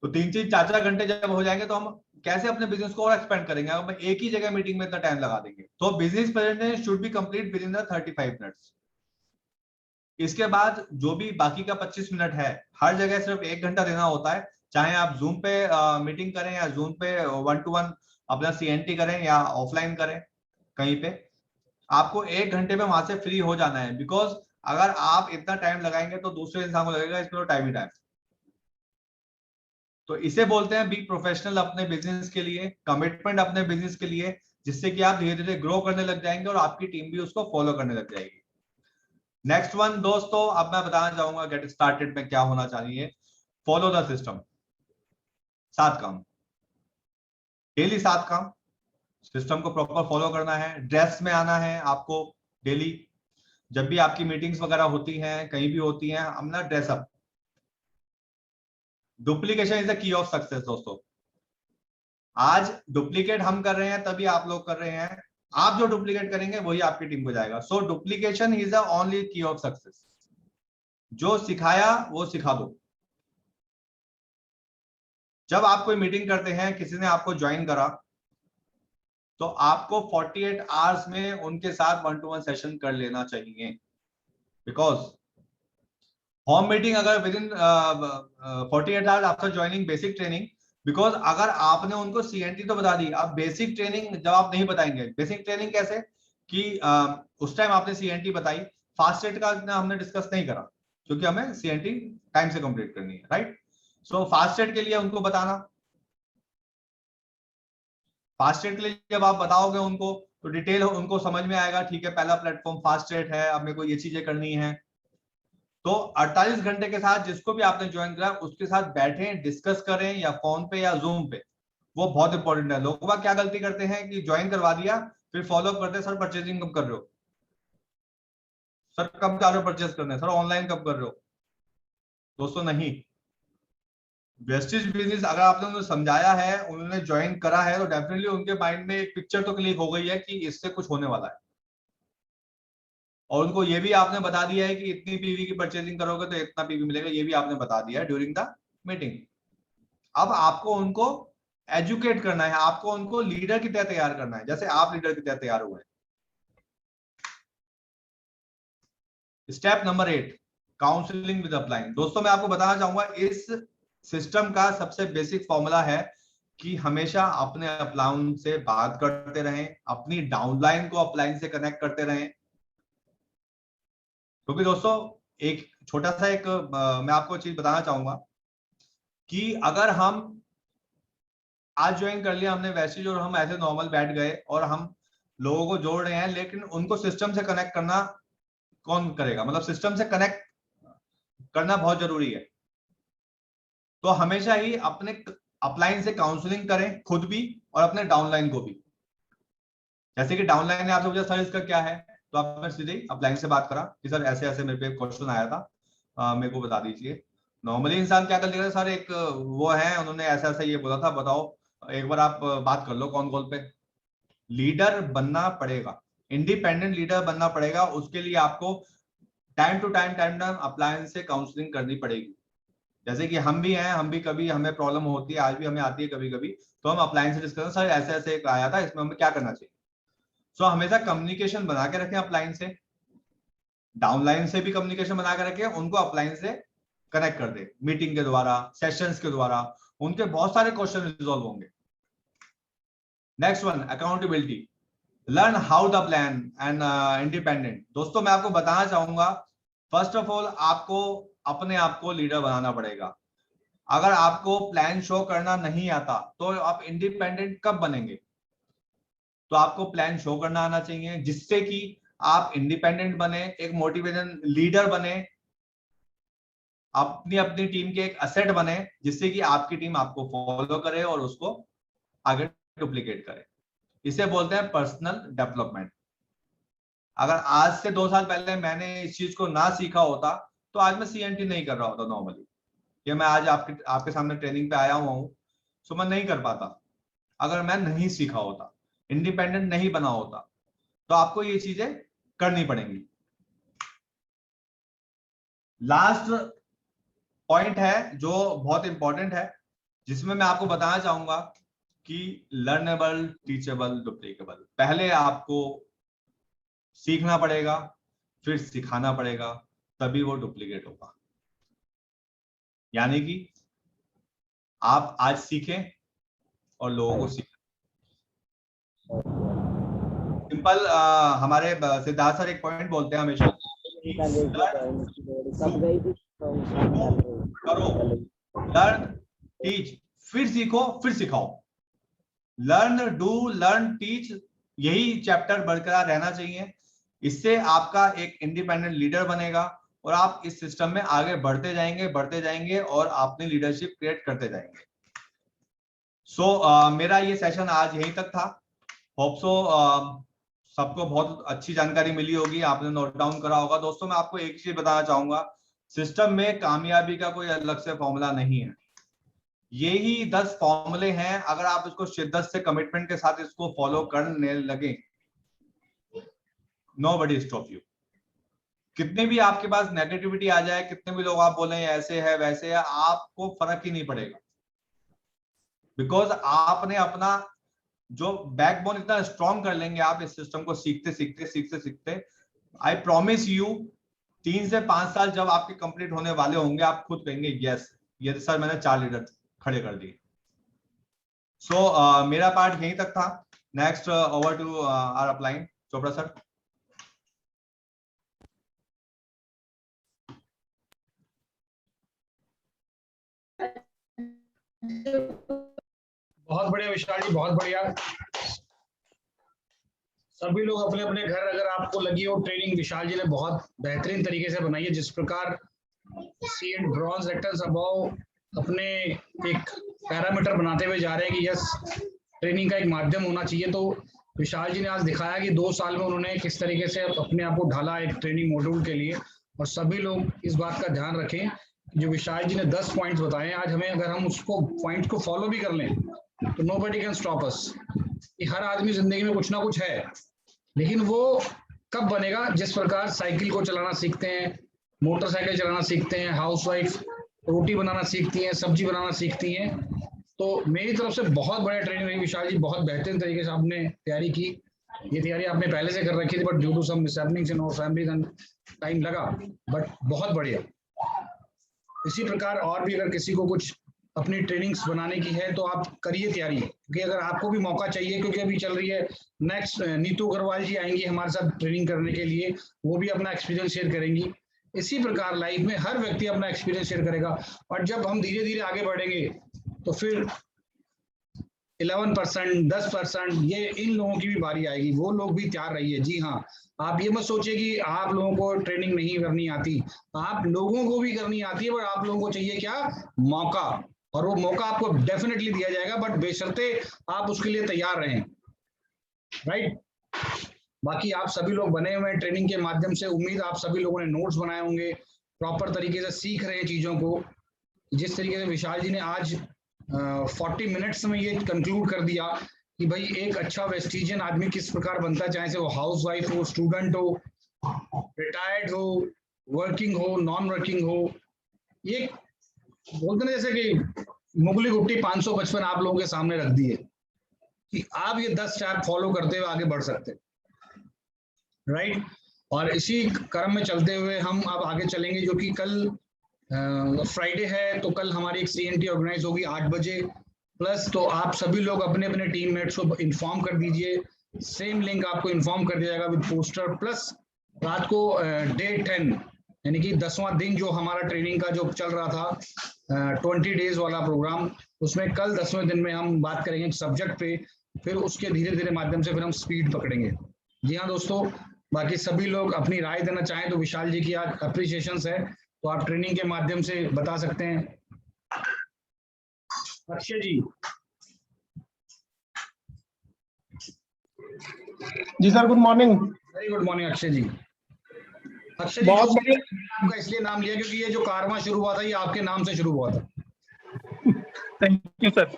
तो 3-4 घंटे जब हो जाएंगे तो हम कैसे अपने बिजनेस को और एक्सपेंड करेंगे, हम एक ही जगह मीटिंग में इतना टाइम लगा देंगे। तो business presentation should be complete with in the 35 minutes. इसके बाद जो भी बाकी का 25 मिनट है, हर जगह सिर्फ 1 घंटा देना होता है, चाहे आप जूम पे मीटिंग करें या जूम पे 1-to-1 अपना सीएनटी करें या ऑफलाइन करें कहीं पे, आपको 1 घंटे में वहां से फ्री हो जाना है। बिकॉज अगर आप इतना टाइम लगाएंगे तो दूसरे इंसान को लगेगा इसमें तो टाइम ही टाइम। तो इसे बोलते हैं बी प्रोफेशनल अपने बिजनेस के लिए, कमिटमेंट अपने बिजनेस के लिए, जिससे कि आप धीरे धीरे ग्रो करने लग जाएंगे और आपकी टीम भी उसको फॉलो करने लग जाएगी। नेक्स्ट वन दोस्तों, अब मैं बताना चाहूंगा गेट स्टार्टेड में क्या होना चाहिए। फॉलो द सिस्टम, 7 काम, डेली 7 काम, सिस्टम को प्रॉपर फॉलो करना है। ड्रेस में आना है आपको डेली, जब भी आपकी मीटिंग्स वगैरह होती हैं, कहीं भी होती हैं, अपना dress up. Duplication is the key of success दोस्तों। आज डुप्लीकेट हम कर रहे हैं तभी आप लोग कर रहे हैं, आप जो डुप्लीकेट करेंगे वही आपकी टीम को जाएगा। सो डुप्लीकेशन इज द ओनली की ऑफ सक्सेस। जो सिखाया वो सिखा दो। जब आप कोई मीटिंग करते हैं, किसी ने आपको ज्वाइन करा, तो आपको 48 आवर्स में उनके साथ 1-to-1 सेशन कर लेना चाहिए। बिकॉज होम मीटिंग अगर with in 48 hours after joining basic training, because अगर आपने उनको सीएनटी तो बता दी, अब बेसिक ट्रेनिंग जब आप नहीं बताएंगे, बेसिक ट्रेनिंग कैसे कि उस टाइम आपने सीएनटी बताई, फास्ट रेट का हमने डिस्कस नहीं करा क्योंकि हमें सीएनटी टाइम से कंप्लीट करनी है, राइट? सो फास्ट रेट के लिए उनको बताना, फास्ट रेट के लिए जब आप बताओगे उनको तो डिटेल उनको समझ में आएगा, ठीक है पहला प्लेटफॉर्म फास्ट रेट है, अब मेरे को ये चीजें करनी है। तो 48 घंटे के साथ जिसको भी आपने ज्वाइन करा उसके साथ बैठें, डिस्कस करें, या फोन पे या जूम पे, वो बहुत इंपॉर्टेंट है। लोग क्या गलती करते हैं कि ज्वाइन करवा दिया, फिर फॉलो अप करते हैं, सर परचेजिंग कब कर रहे हो, सर कब जा रहे हो परचेज करने, सर ऑनलाइन कब कर रहे हो। दोस्तों नहीं, वेस्टेज बिजनेस अगर आपने उन्हें समझाया है, उन्होंने ज्वाइन करा है, तो डेफिनेटली उनके माइंड में एक पिक्चर तो क्लिक हो गई है कि इससे कुछ होने वाला है। और उनको ये भी आपने बता दिया है कि इतनी पीवी की परचेजिंग करोगे तो इतना पीवी मिलेगा, ये भी आपने बता दिया है ड्यूरिंग द मीटिंग। अब आपको उनको एजुकेट करना है, आपको उनको लीडर की तरह तैयार करना है, जैसे आप लीडर की तरह तैयार हुए हैं। Step number 8, counselling with upline. दोस्तों मैं आपको बताना चाहूंगा, इस सिस्टम का सबसे बेसिक फॉर्मूला है कि हमेशा अपने अपलाइन से बात करते रहें, अपनी डाउनलाइन को अपलाइन से कनेक्ट करते रहें। क्योंकि दोस्तों एक छोटा सा एक मैं आपको चीज बताना चाहूंगा कि अगर हम आज ज्वाइन कर लिया हमने वैसे, और हम ऐसे नॉर्मल बैठ गए और हम लोगों को जोड़ रहे हैं, लेकिन उनको सिस्टम से कनेक्ट करना कौन करेगा? मतलब सिस्टम से कनेक्ट करना बहुत जरूरी है। तो हमेशा ही अपने अपलाइन से काउंसलिंग करें, खुद भी और अपने डाउनलाइन को भी। जैसे कि डाउनलाइन ने आपसे पूछा सर इसका क्या है, तो आपने सीधे अपलाइन से बात करा कि सर ऐसे ऐसे मेरे पे क्वेश्चन आया था, मेरे को बता दीजिए। नॉर्मली इंसान क्या कर लेगा, सर एक वो है उन्होंने ऐसा ऐसा ये बोला था, बताओ एक बार आप बात कर लो कॉल पे। लीडर बनना पड़ेगा, इंडिपेंडेंट लीडर बनना पड़ेगा। उसके लिए आपको टाइम टू टाइम अप्लायंस से काउंसलिंग करनी पड़ेगी। जैसे कि हम भी हैं, हम भी कभी हमें प्रॉब्लम होती है, आज भी हमें आती है कभी कभी, तो हम अप्लायंस से डिस्कस, सर ऐसे ऐसे एक आया था, इसमें हमें क्या करना चाहिए। सो हमेशा कम्युनिकेशन बना के रखें अपलाइन से, डाउनलाइन से भी कम्युनिकेशन बना के रखें, उनको अपलाइन से कनेक्ट कर दे मीटिंग के द्वारा, सेशंस के द्वारा, उनके बहुत सारे क्वेश्चन रिजॉल्व होंगे। Next one, accountability, learn how the plan and independent. दोस्तों मैं आपको बताना चाहूंगा, फर्स्ट ऑफ ऑल आपको अपने आप को लीडर बनाना पड़ेगा। अगर आपको प्लान शो करना नहीं आता तो आप इंडिपेंडेंट कब बनेंगे। तो आपको प्लान शो करना आना चाहिए, जिससे कि आप इंडिपेंडेंट बने, एक मोटिवेशन लीडर बने, अपनी अपनी टीम के एक असेट बने, जिससे कि आपकी टीम आपको फॉलो करे और उसको आगे डुप्लीकेट करे। इसे बोलते हैं पर्सनल डेवलपमेंट। अगर आज से 2 साल पहले मैंने इस चीज को ना सीखा होता तो आज मैं सीएनटी नहीं कर रहा होता नॉर्मली, ये मैं आज आपके सामने ट्रेनिंग पे आया हुआ हूं, सो मैं नहीं कर पाता अगर मैं नहीं सीखा होता, इंडिपेंडेंट नहीं बना होता। तो आपको ये चीजें करनी पड़ेंगी। लास्ट पॉइंट है जो बहुत इंपॉर्टेंट है, जिसमें मैं आपको बताना चाहूंगा कि लर्नेबल, टीचेबल, डुप्लीकेबल। पहले आपको सीखना पड़ेगा, फिर सिखाना पड़ेगा, तभी वो डुप्लीकेट होगा। यानी कि आप आज सीखें और लोगों को सीखें। सिंपल, हमारे सिद्धार्थ सर एक पॉइंट बोलते हैं हमेशा, करो, लर्न, टीच, फिर सीखो, फिर सिखाओ। लर्न, डू, लर्न, टीच, यही चैप्टर बरकरार रहना चाहिए। इससे आपका एक इंडिपेंडेंट लीडर बनेगा और आप इस सिस्टम में आगे बढ़ते जाएंगे और अपनी लीडरशिप क्रिएट करते जाएंगे। मेरा ये सेशन आज यहीं तक था। होप सो सबको बहुत अच्छी जानकारी मिली होगी, आपने नोट डाउन करा होगा। दोस्तों मैं आपको एक चीज बताना चाहूंगा, सिस्टम में कामयाबी का कोई अलग से फॉर्मूला नहीं है, यही 10 फॉर्मूले हैं। अगर आप इसको शिद्दत से, कमिटमेंट के साथ इसको फॉलो करने लगे, नोबडी स्टॉप यू। कितने भी आपके पास नेगेटिविटी आ जाए, कितने भी लोग आप बोले ऐसे है वैसे है, आपको फर्क ही नहीं पड़ेगा, बिकॉज आपने अपना जो बैकबोन इतना स्ट्रॉन्ग कर लेंगे आप इस सिस्टम को सीखते। आई प्रॉमिस यू 3 से 5 साल जब आपके कंप्लीट होने वाले होंगे, आप खुद कहेंगे यस ये सर मैंने 4 लीडर खड़े कर दिए। मेरा पार्ट यहीं तक था। Next over to our upline Chopra sir. बहुत बढ़िया विशाल जी, बहुत बढ़िया। सभी लोग अपने अपने घर, अगर आपको लगी हो ट्रेनिंग विशाल जी ने बहुत बेहतरीन तरीके से बनाई है, जिस प्रकार सी एंड ब्रॉन्ज रेक्टर्स अबव अपने एक पैरामीटर बनाते हुए जा रहे हैं कि यस ट्रेनिंग का एक माध्यम होना चाहिए। तो विशाल जी ने आज दिखाया कि 2 साल में उन्होंने किस तरीके से अपने आप को ढाला एक ट्रेनिंग मॉड्यूल के लिए। और सभी लोग इस बात का ध्यान रखें, जो विशाल जी ने 10 पॉइंट्स बताए आज हमें, अगर हम उसको पॉइंट्स को फॉलो भी कर लें तो नोबडी कैन स्टॉप अस। कि हर आदमी जिंदगी में कुछ ना कुछ है, लेकिन वो कब बनेगा, जिस प्रकार साइकिल को चलाना सीखते हैं, मोटरसाइकिल चलाना सीखते हैं, हाउसवाइफ रोटी बनाना सीखती हैं, सब्जी बनाना सीखती हैं। तो मेरी तरफ से बहुत बढ़िया ट्रेनिंग रही विशाल जी, बहुत बेहतरीन तरीके से आपने तैयारी की। ये तैयारी आपने पहले से कर रखी थी, but due to some mishappenings in our family time लगा, बट बहुत बढ़िया। इसी प्रकार और भी अगर किसी को कुछ अपनी ट्रेनिंग्स बनाने की है तो आप करिए तैयारी, क्योंकि अगर आपको भी मौका चाहिए, क्योंकि अभी चल रही है नेक्स्ट नीतू अग्रवाल जी आएंगी हमारे साथ ट्रेनिंग करने के लिए, वो भी अपना एक्सपीरियंस शेयर करेंगी। इसी प्रकार लाइफ में हर व्यक्ति अपना एक्सपीरियंस शेयर करेगा, और जब हम धीरे धीरे आगे बढ़ेंगे तो फिर 11%, 10%, ये इन लोगों की भी बारी आएगी, वो लोग भी तैयार रहिए। जी हाँ, आप ये मत सोचिए कि आप लोगों को ट्रेनिंग नहीं करनी आती, आप लोगों को भी करनी आती है, बट आप लोगों को चाहिए क्या, मौका, और वो मौका आपको डेफिनेटली दिया जाएगा, बट बेशर्ते आप उसके लिए तैयार रहें, राइट। बाकी आप सभी लोग बने हुए हैं ट्रेनिंग के माध्यम से, उम्मीद आप सभी लोगों ने नोट्स बनाए होंगे, प्रॉपर तरीके से सीख रहे हैं चीजों को। जिस तरीके से विशाल जी ने आज 40 मिनट्स में ये कंक्लूड कर दिया कि भाई एक अच्छा वेस्टिजियन आदमी किस प्रकार बनता है, चाहे से वो हाउस वाइफ हो, स्टूडेंट हो, रिटायर्ड हो, वर्किंग हो, नॉन वर्किंग हो। ये बोलते ना जैसे कि मुगली गुट्टी 555 आप लोगों के सामने रख दी है कि आप ये 10 स्टेप फॉलो करते हुए आगे बढ़ सकते, राइट। और इसी क्रम में चलते हुए हम अब आगे चलेंगे, जो कि कल फ्राइडे है, तो कल हमारी एक CNT ऑर्गेनाइज होगी 8 बजे प्लस। तो आप सभी लोग अपने अपने टीममेट्स को इन्फॉर्म कर दीजिए, सेम लिंक आपको इन्फॉर्म कर दिया जाएगा विद पोस्टर। प्लस रात को डे 10 यानी कि 10वां दिन जो हमारा ट्रेनिंग का जो चल रहा था 20 डेज वाला प्रोग्राम, उसमें कल 10वें दिन में हम बात करेंगे सब्जेक्ट पे, फिर उसके धीरे धीरे माध्यम से फिर हम स्पीड पकड़ेंगे। जी हाँ दोस्तों, बाकी सभी लोग अपनी राय देना चाहें तो विशाल जी की आज अप्रिसिएशन है, तो आप ट्रेनिंग के माध्यम से बता सकते हैं। अक्षय जी। जी sir, good morning. Very good morning Akshay ji. Akshay ji, बहुत बढ़िया। आपका इसलिए नाम लिया क्योंकि ये जो कारवां शुरू हुआ था ये आपके नाम से शुरू हुआ था। Thank you sir.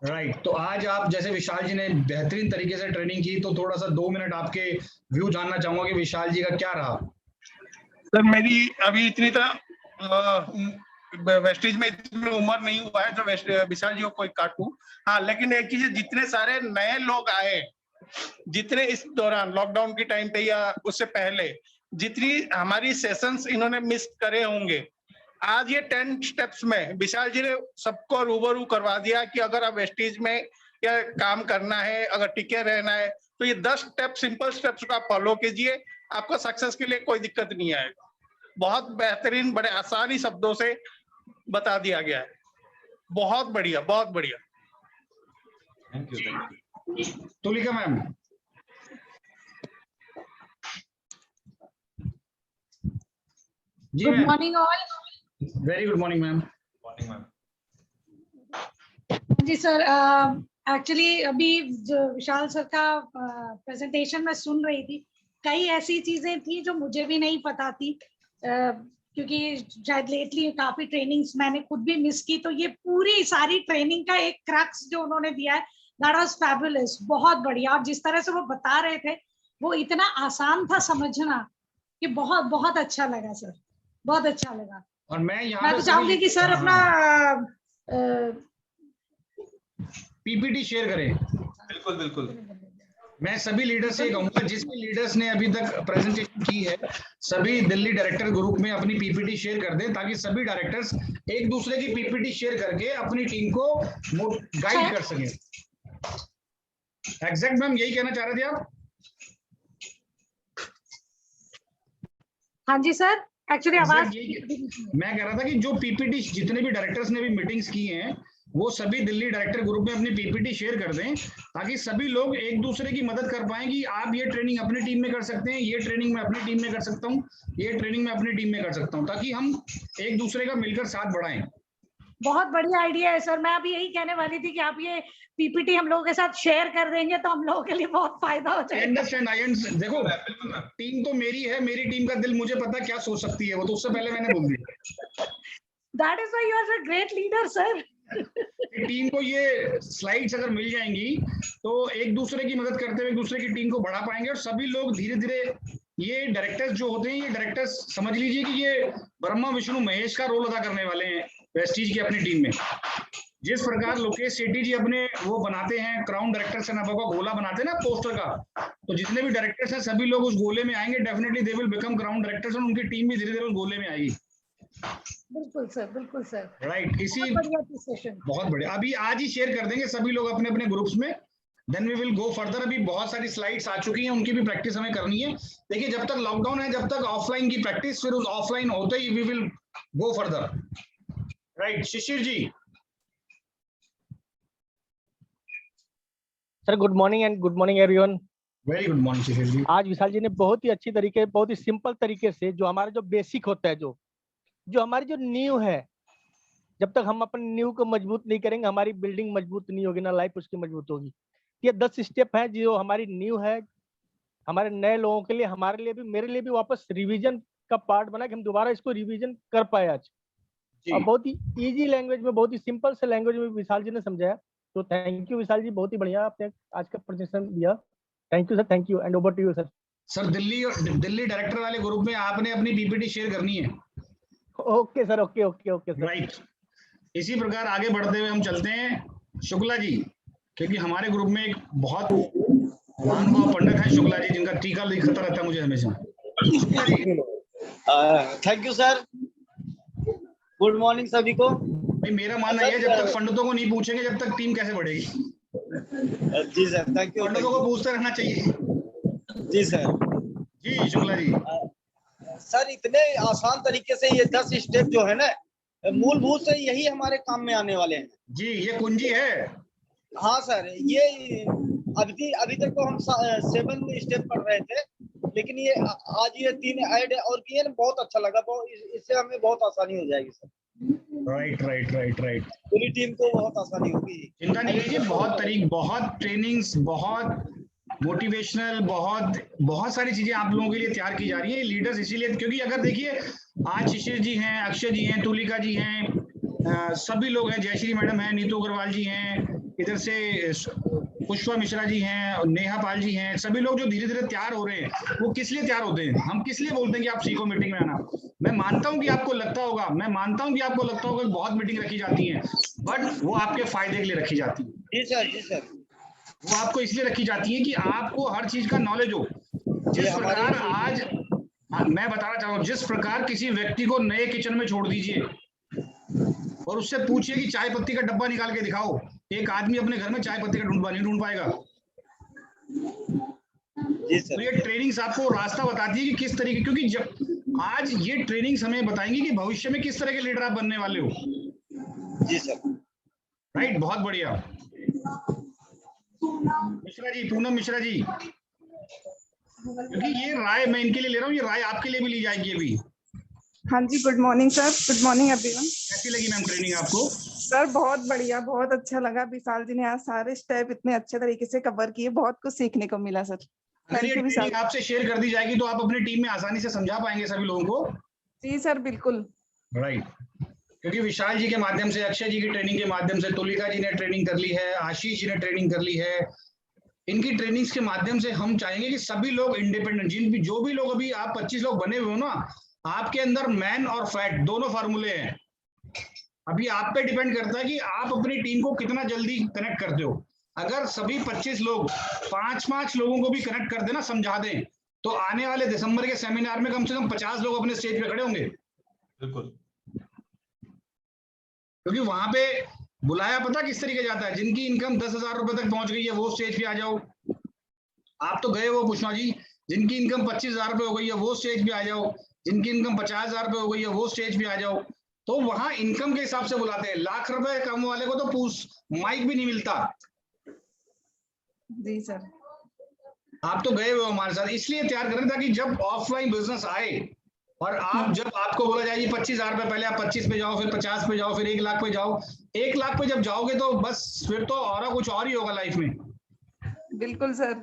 राइट, तो आज आप जैसे विशाल जी ने बेहतरीन तरीके से ट्रेनिंग की, तो थोड़ा सा 2 मिनट आपके व्यू जानना चाहूंगा कि विशाल जी का क्या रहा। सर मेरी अभी इतनी वेस्टेज में इतनी उम्र नहीं हुआ है जो विशाल जी को कोई काटूं। हाँ, लेकिन एक चीज, जितने सारे नए लोग आए, जितने इस दौरान लॉकडाउन के टाइम पे या उससे पहले जितनी हमारी सेशंस इन्होंने मिस करे होंगे, आज ये 10 स्टेप्स में विशाल जी ने सबको रूबरू करवा दिया कि अगर आप वेस्टेज में क्या काम करना है, अगर टिके रहना है, तो ये 10 स्टेप, सिंपल स्टेप्स को आप फॉलो कीजिए, आपको सक्सेस के लिए कोई दिक्कत नहीं आएगा। बहुत बेहतरीन, बड़े आसानी शब्दों से बता दिया गया है। बहुत बढ़िया, बहुत बढ़िया। Thank you. Tulika ma'am. Good morning all. Very good morning ma'am. Morning ma'am. जी सर, एक्चुअली अभी जो विशाल सर का प्रेजेंटेशन में सुन रही थी, कई ऐसी चीजें थी जो मुझे भी नहीं पता थी, क्योंकि शायद लेटली काफी ट्रेनिंग्स मैंने खुद भी मिस की। तो ये पूरी सारी ट्रेनिंग का एक क्रक्स जो उन्होंने दिया है, दैट वाज फैबुलस, बहुत बढ़िया। और जिस तरह से वो बता रहे थे वो इतना आसान था समझना कि बहुत बहुत अच्छा लगा सर, बहुत अच्छा लगा। और मैं तो चाहूंगी कि सर अपना PPT शेयर करें। बिल्कुल बिल्कुल। मैं सभी लीडर से कहूंगा, जिसके लीडर्स ने अभी तक प्रेजेंटेशन की है, सभी दिल्ली डायरेक्टर ग्रुप में अपनी PPT शेयर कर दें, ताकि सभी डायरेक्टर्स एक दूसरे की PPT शेयर करके अपनी टीम को गाइड कर सकें। एग्जैक्ट मैम यही कहना चाह रहे थे आप? हाँ जी सर, एक्चुअली आवाज मैं कह रहा था कि जो PPT जितने भी डायरेक्टर्स ने भी मीटिंग्स की हैं, वो सभी दिल्ली डायरेक्टर ग्रुप में अपनी PPT शेयर कर दें, ताकि सभी लोग एक दूसरे की मदद कर पाएं कि आप ये ट्रेनिंग अपनी टीम में कर सकते हैं, ये ट्रेनिंग मैं अपनी टीम में कर सकता हूँ, ये ट्रेनिंग मैं अपनी टीम में कर सकता हूँ, ताकि हम एक दूसरे का मिलकर साथ बढ़ाएं। बहुत बढ़िया आइडिया है सर। मैं अभी यही कहने वाली थी कि आप ये PPT हम लोगों के साथ शेयर कर देंगे तो हम लोगों के लिए बहुत फायदा हो जाएगा। देखो, टीम तो मेरी है, मेरी टीम का दिल मुझे पता क्या सोच सकती है वो, तो उससे पहले मैंने बोल दिया। That is why you are a great leader, sir. Team को ये स्लाइड्स अगर मिल जाएंगी तो एक दूसरे की मदद करते हुए एक दूसरे की टीम को बढ़ा पाएंगे, और सभी लोग धीरे धीरे, ये डायरेक्टर्स जो होते हैं, ये डायरेक्टर्स समझ लीजिए कि ये ब्रह्मा विष्णु महेश का रोल अदा करने वाले हैं वेस्टीज की अपनी टीम में। जिस प्रकार लोकेश सेठी जी अपने वो बनाते हैं, क्राउन डायरेक्टर से नाम का गोला बनाते हैं ना पोस्टर का, तो जितने भी डायरेक्टर्स हैं सभी लोग उस गोले में आएंगे, definitely they will become crown directors, और उनकी टीम भी धीरे धीरे उस गोले में आएगी। बिल्कुल सर, बिल्कुल सर। राइट, इसी सेशन बहुत बढ़िया। अभी आज ही शेयर कर देंगे सभी लोग अपने अपने ग्रुप्स में, then we will go further. अभी बहुत सारी स्लाइड्स आ चुकी हैं, उनकी भी प्रैक्टिस हमें करनी है। देखिए, जब तक लॉकडाउन है, जब तक ऑफलाइन की प्रैक्टिस, फिर उस ऑफलाइन होते ही we will go further. Right, Shishir ji. Sir good morning and good morning everyone. Very good morning Shishir ji. आज विशाल जी ने बहुत ही अच्छी तरीके, बहुत ही सिंपल तरीके से जो हमारा जो बेसिक होता है, जो हमारी जो नींव है, जब तक हम अपनी नींव को मजबूत नहीं करेंगे हमारी बिल्डिंग मजबूत नहीं होगी, ना लाइफ उसकी मजबूत होगी। ये 10 स्टेप है जो हमारी नींव है हमारे नए लोगों के लिए, हमारे लिए भी, मेरे लिए भी वापस रिवीजन का पार्ट बना कि हम दोबारा इसको रिवीजन कर पाए आज। और बहुत ही इजी लैंग्वेज में, बहुत ही सिंपल से लैंग्वेज में विशाल जी ने समझाया। तो थैंक यू विशाल जी, बहुत ही बढ़िया आपने आज का प्रेजेंटेशन दिया। Thank you sir, thank you and over to you sir. Sir Delhi director वाले ग्रुप में आपने अपनी पीपीटी शेयर करनी है। Okay sir, okay okay okay sir. Right, इसी प्रकार आगे बढ़ते हुए हम चलते हैं शुक्ला जी, क्योंकि हमारे ग्रुप में एक बहुत महानुभाव पंडित है शुक्ला जी, जिनका टीका दिखता रहता है मुझे हमेशा। Shukla ji. Thank you sir, good morning सभी को। भाई मेरा मानना है जब तक पंडितों को नहीं पूछेंगे जब तक टीम कैसे बढ़ेगी। जी सर, थैंक यू। पंडितों को पूछते रहना चाहिए। जी सर। जी शुक्ला जी। सर इतने आसान तरीके से ये 10 स्टेप जो है ना, मूलभूत से यही हमारे काम में आने वाले हैं। जी ये कुंजी है। हाँ सर, ये अभी तक तो हम 7 स्टेप पढ़ रहे थे, लेकिन ये आज ये 3 ऐड और किए ना, बहुत अच्छा लगा। इससे हमें बहुत आसानी हो जाएगी sir. Right right right right, पूरी टीम को बहुत आसानी होगी। चिंता नहीं कीजिए, बहुत ट्रेनिंग्स, बहुत मोटिवेशनल, बहुत सारी चीजें आप लोगों के लिए तैयार की जा रही है लीडर्स, इसीलिए क्योंकि अगर देखिए आज शिशिर जी हैं, अक्षय जी हैं, तुलिका जी हैं, सभी लोग हैं, जयश्री मैडम हैं, नीतू अग्रवाल जी हैं, इधर से पुष्पा मिश्रा जी हैं, नेहा पाल जी हैं, सभी लोग जो धीरे धीरे तैयार हो रहे हैं, वो किस लिए तैयार होते हैं? हम किस लिए बोलते हैं कि आप सीखो मीटिंग में आना? मैं मानता हूं कि आपको लगता होगा कि बहुत मीटिंग रखी जाती है, बट वो आपके फायदे के लिए रखी जाती है। जी सर, जी सर। वो आपको इसलिए रखी जाती है कि आपको हर चीज का नॉलेज हो। जिस प्रकार आज मैं बताना चाह रहा हूँ, जिस प्रकार किसी व्यक्ति को नए किचन में छोड़ दीजिए और उससे पूछिए कि चाय पत्ती का डब्बा निकाल के दिखाओ, एक आदमी अपने घर में चाय पत्ती का डब्बा नहीं ढूंढ पाएगा। तो ये ट्रेनिंग्स आपको रास्ता बताती है कि किस तरीके, क्योंकि जब आज ये ट्रेनिंग्स हमें बताएंगी कि भविष्य में किस तरह के लीडर आप बनने वाले हो। जी सर। राइट, बहुत बढ़िया। मिश्रा जी, पूनम मिश्रा जी, क्योंकि ये राय मैं इनके लिए ले रहा हूँ, ये राय आपके लिए भी ली जाएगी अभी। हाँ जी, good morning sir, good morning everyone. कैसी लगी मैम ट्रेनिंग आपको? सर बहुत बढ़िया, बहुत अच्छा लगा। विशाल जी ने आज सारे स्टेप इतने अच्छे तरीके से कवर किए, बहुत कुछ सीखने को मिला सर। अगर ये ट्रेनिंग आपसे शेयर कर दी जाएगी तो आप अपनी टीम में आसानी से समझा पाएंगे सभी लोगों को। जी सर, बिल्कुल। राइट, क्योंकि विशाल जी के माध्यम से, अक्षय जी की ट्रेनिंग के माध्यम से, तुलिका जी ने ट्रेनिंग कर ली है, आशीष जी ने ट्रेनिंग कर ली है, इनकी ट्रेनिंग्स के माध्यम से हम चाहेंगे कि सभी लोग इंडिपेंडेंट, जो भी लोग अभी आप 25 लोग बने हुए हो ना, आपके अंदर मैन और फैट दोनों फार्मूले हैं। अभी आप पे डिपेंड करता है कि आप अपनी टीम को कितना जल्दी कनेक्ट करते हो। अगर सभी 25 लोग 5-5 लोगों को भी कनेक्ट कर देना, समझा दें, तो आने वाले दिसंबर के सेमिनार में कम से कम 50 लोग अपने स्टेज पे खड़े होंगे। बिल्कुल, क्योंकि वहां पे बुलाया पता किस तरीके जाता है, जिनकी इनकम 10,000 रुपए तक पहुंच गई है वो स्टेज पे आ जाओ। आप तो गए हो पुष्पा जी, जिनकी इनकम 25,000 रुपए हो गई है वो स्टेज पे आ जाओ, जिनकी इनकम 50,000 रुपए हो गई है वो स्टेज पे आ जाओ। तो वहां इनकम के हिसाब से बुलाते हैं। लाख रुपए कम वाले को तो माइक भी नहीं मिलता। जी सर, आप तो गए हुए हमारे साथ, इसलिए तैयार करें ताकि जब ऑफलाइन बिजनेस आए और आप जब आपको बोला जाए 25,000 रुपए, पहले आप 25 पे जाओ, फिर 50 पे जाओ, फिर 1 लाख पे जाओ। 1 लाख पे जब जाओगे तो बस फिर तो और कुछ और ही होगा लाइफ में। बिल्कुल सर।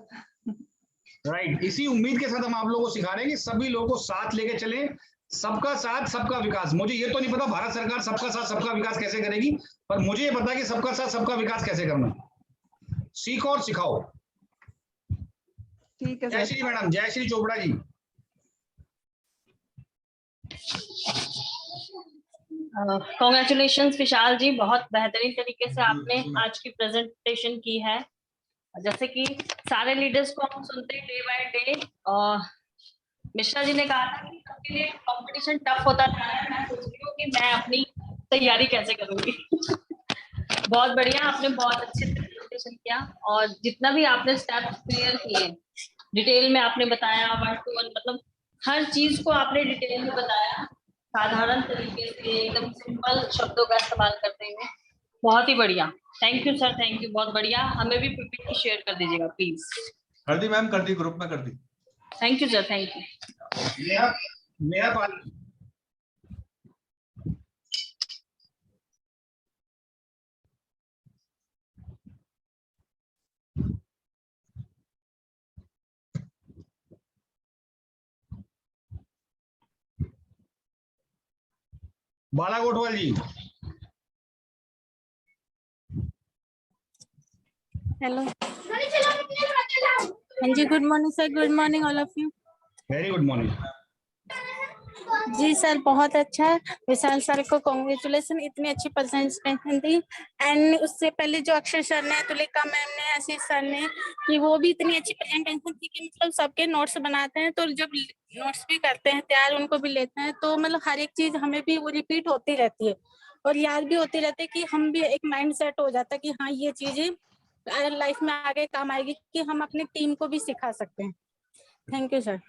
राइट, इसी उम्मीद के साथ हम आप लोगों को सिखा रहे हैं कि सभी लोगों को साथ लेके चलें। सबका साथ सबका विकास। मुझे ये तो नहीं पता भारत सरकार सबका साथ सबका विकास कैसे करेगी, पर मुझे ये पता है कि सबका साथ सबका विकास कैसे करना। सीखो और सिखाओ। ठीक है sir. Jayashree madam, Jayashree Chopra ji. Congratulations विशाल जी, बहुत बेहतरीन तरीके से आपने आज की प्रेजेंटेशन की है। जैसे कि सारे लीडर्स को हम सुनते हैं डे बाय डे, और मिश्रा जी ने कहा था कि सबके लिए कंपटीशन टफ होता जा रहा है। मैं सोच रही हूँ कि मैं अपनी तैयारी कैसे करूंगी। बहुत बढ़िया, आपने बहुत अच्छे से प्रेजेंटेशन किया, और जितना भी आपने स्टेप्स क्लियर किए डिटेल में आपने बताया, 1 to 1 मतलब हर चीज को आपने डिटेल में बताया, साधारण तरीके से एकदम सिंपल शब्दों का इस्तेमाल करते हुए। बहुत ही बढ़िया। Thank you sir, thank you, बहुत बढ़िया। हमें भी पीपीटी शेयर कर दीजिएगा प्लीज। कर दी मैम, कर दी, ग्रुप में कर दी। Thank you sir, thank you. Neha Pal. Bala Gothwal ji. Hello, हाँ जी, good morning sir, good morning all of you. Very good morning. जी सर, बहुत अच्छा है। विशाल सर को कॉन्ग्रेचुलेसन, इतनी अच्छी प्रेजेंटेशन दी। एंड उससे पहले जो अक्षर सर ने, तुलिका मैम ने, आशीष सर ने, कि वो भी इतनी अच्छी प्रेजेंटेशन थी कि मतलब सबके नोट्स बनाते हैं, तो जब नोट्स भी करते हैं तैयार, उनको भी लेते हैं, तो मतलब हर एक चीज हमें भी वो रिपीट होती रहती है और याद भी होती रहती है कि हम भी एक माइंड सेट हो जाता है कि हाँ ये चीजें लाइफ में आगे काम आएगी, कि हम अपनी टीम को भी सिखा सकते हैं। Thank you sir.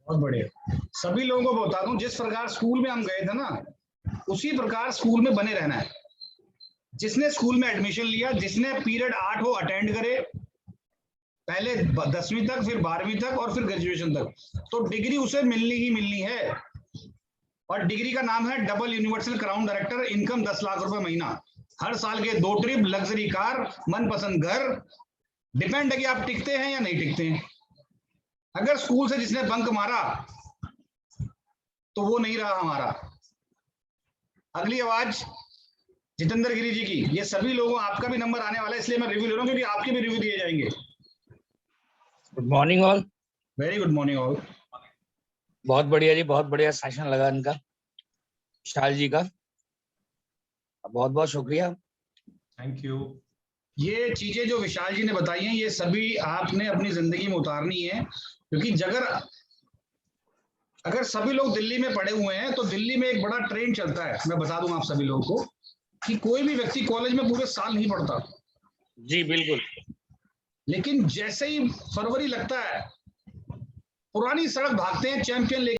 बहुत बढ़िया। सभी लोगों को बता दूं, जिस प्रकार स्कूल में हम गए थे ना, उसी प्रकार स्कूल में बने रहना है। जिसने स्कूल में एडमिशन लिया, जिसने पीरियड 8 हो अटेंड करे, पहले 10वीं तक, फिर 12वीं तक और फिर ग्रेजुएशन तक, तो डिग्री उसे मिलनी ही मिलनी है। और डिग्री का नाम है double universal crown director, income 10 lakh रुपए महीना, हर साल के 2 ट्रिप, लग्जरी कार, मनपसंद घर। डिपेंड है कि आप टिकते हैं या नहीं टिकते हैं। अगर स्कूल से जिसने बंक मारा तो वो नहीं रहा हमारा। अगली आवाज जितेंद्र गिरी जी की। ये सभी लोगों, आपका भी नंबर आने वाला है, इसलिए मैं रिव्यू ले रहा हूं, क्योंकि आपके भी रिव्यू दिए जाएंगे। Good morning all. Very good morning all. बहुत बढ़िया जी, बहुत बढ़िया सेशन लगा इनका, विशाल जी का बहुत बहुत शुक्रिया। Thank you. ये चीजें जो विशाल जी ने बताई हैं, ये सभी आपने अपनी जिंदगी में उतारनी है, क्योंकि अगर सभी लोग दिल्ली में पढ़े हुए हैं, तो दिल्ली में एक बड़ा ट्रेंड चलता है, मैं बता दूं आप सभी लोगों को, कि कोई भी व्यक्ति कॉलेज में पूरे साल नहीं पढ़ता। जी बिल्कुल। लेकिन जैसे ही फरवरी लगता है, पुरानी सड़क भागते हैं चैंपियन लेके।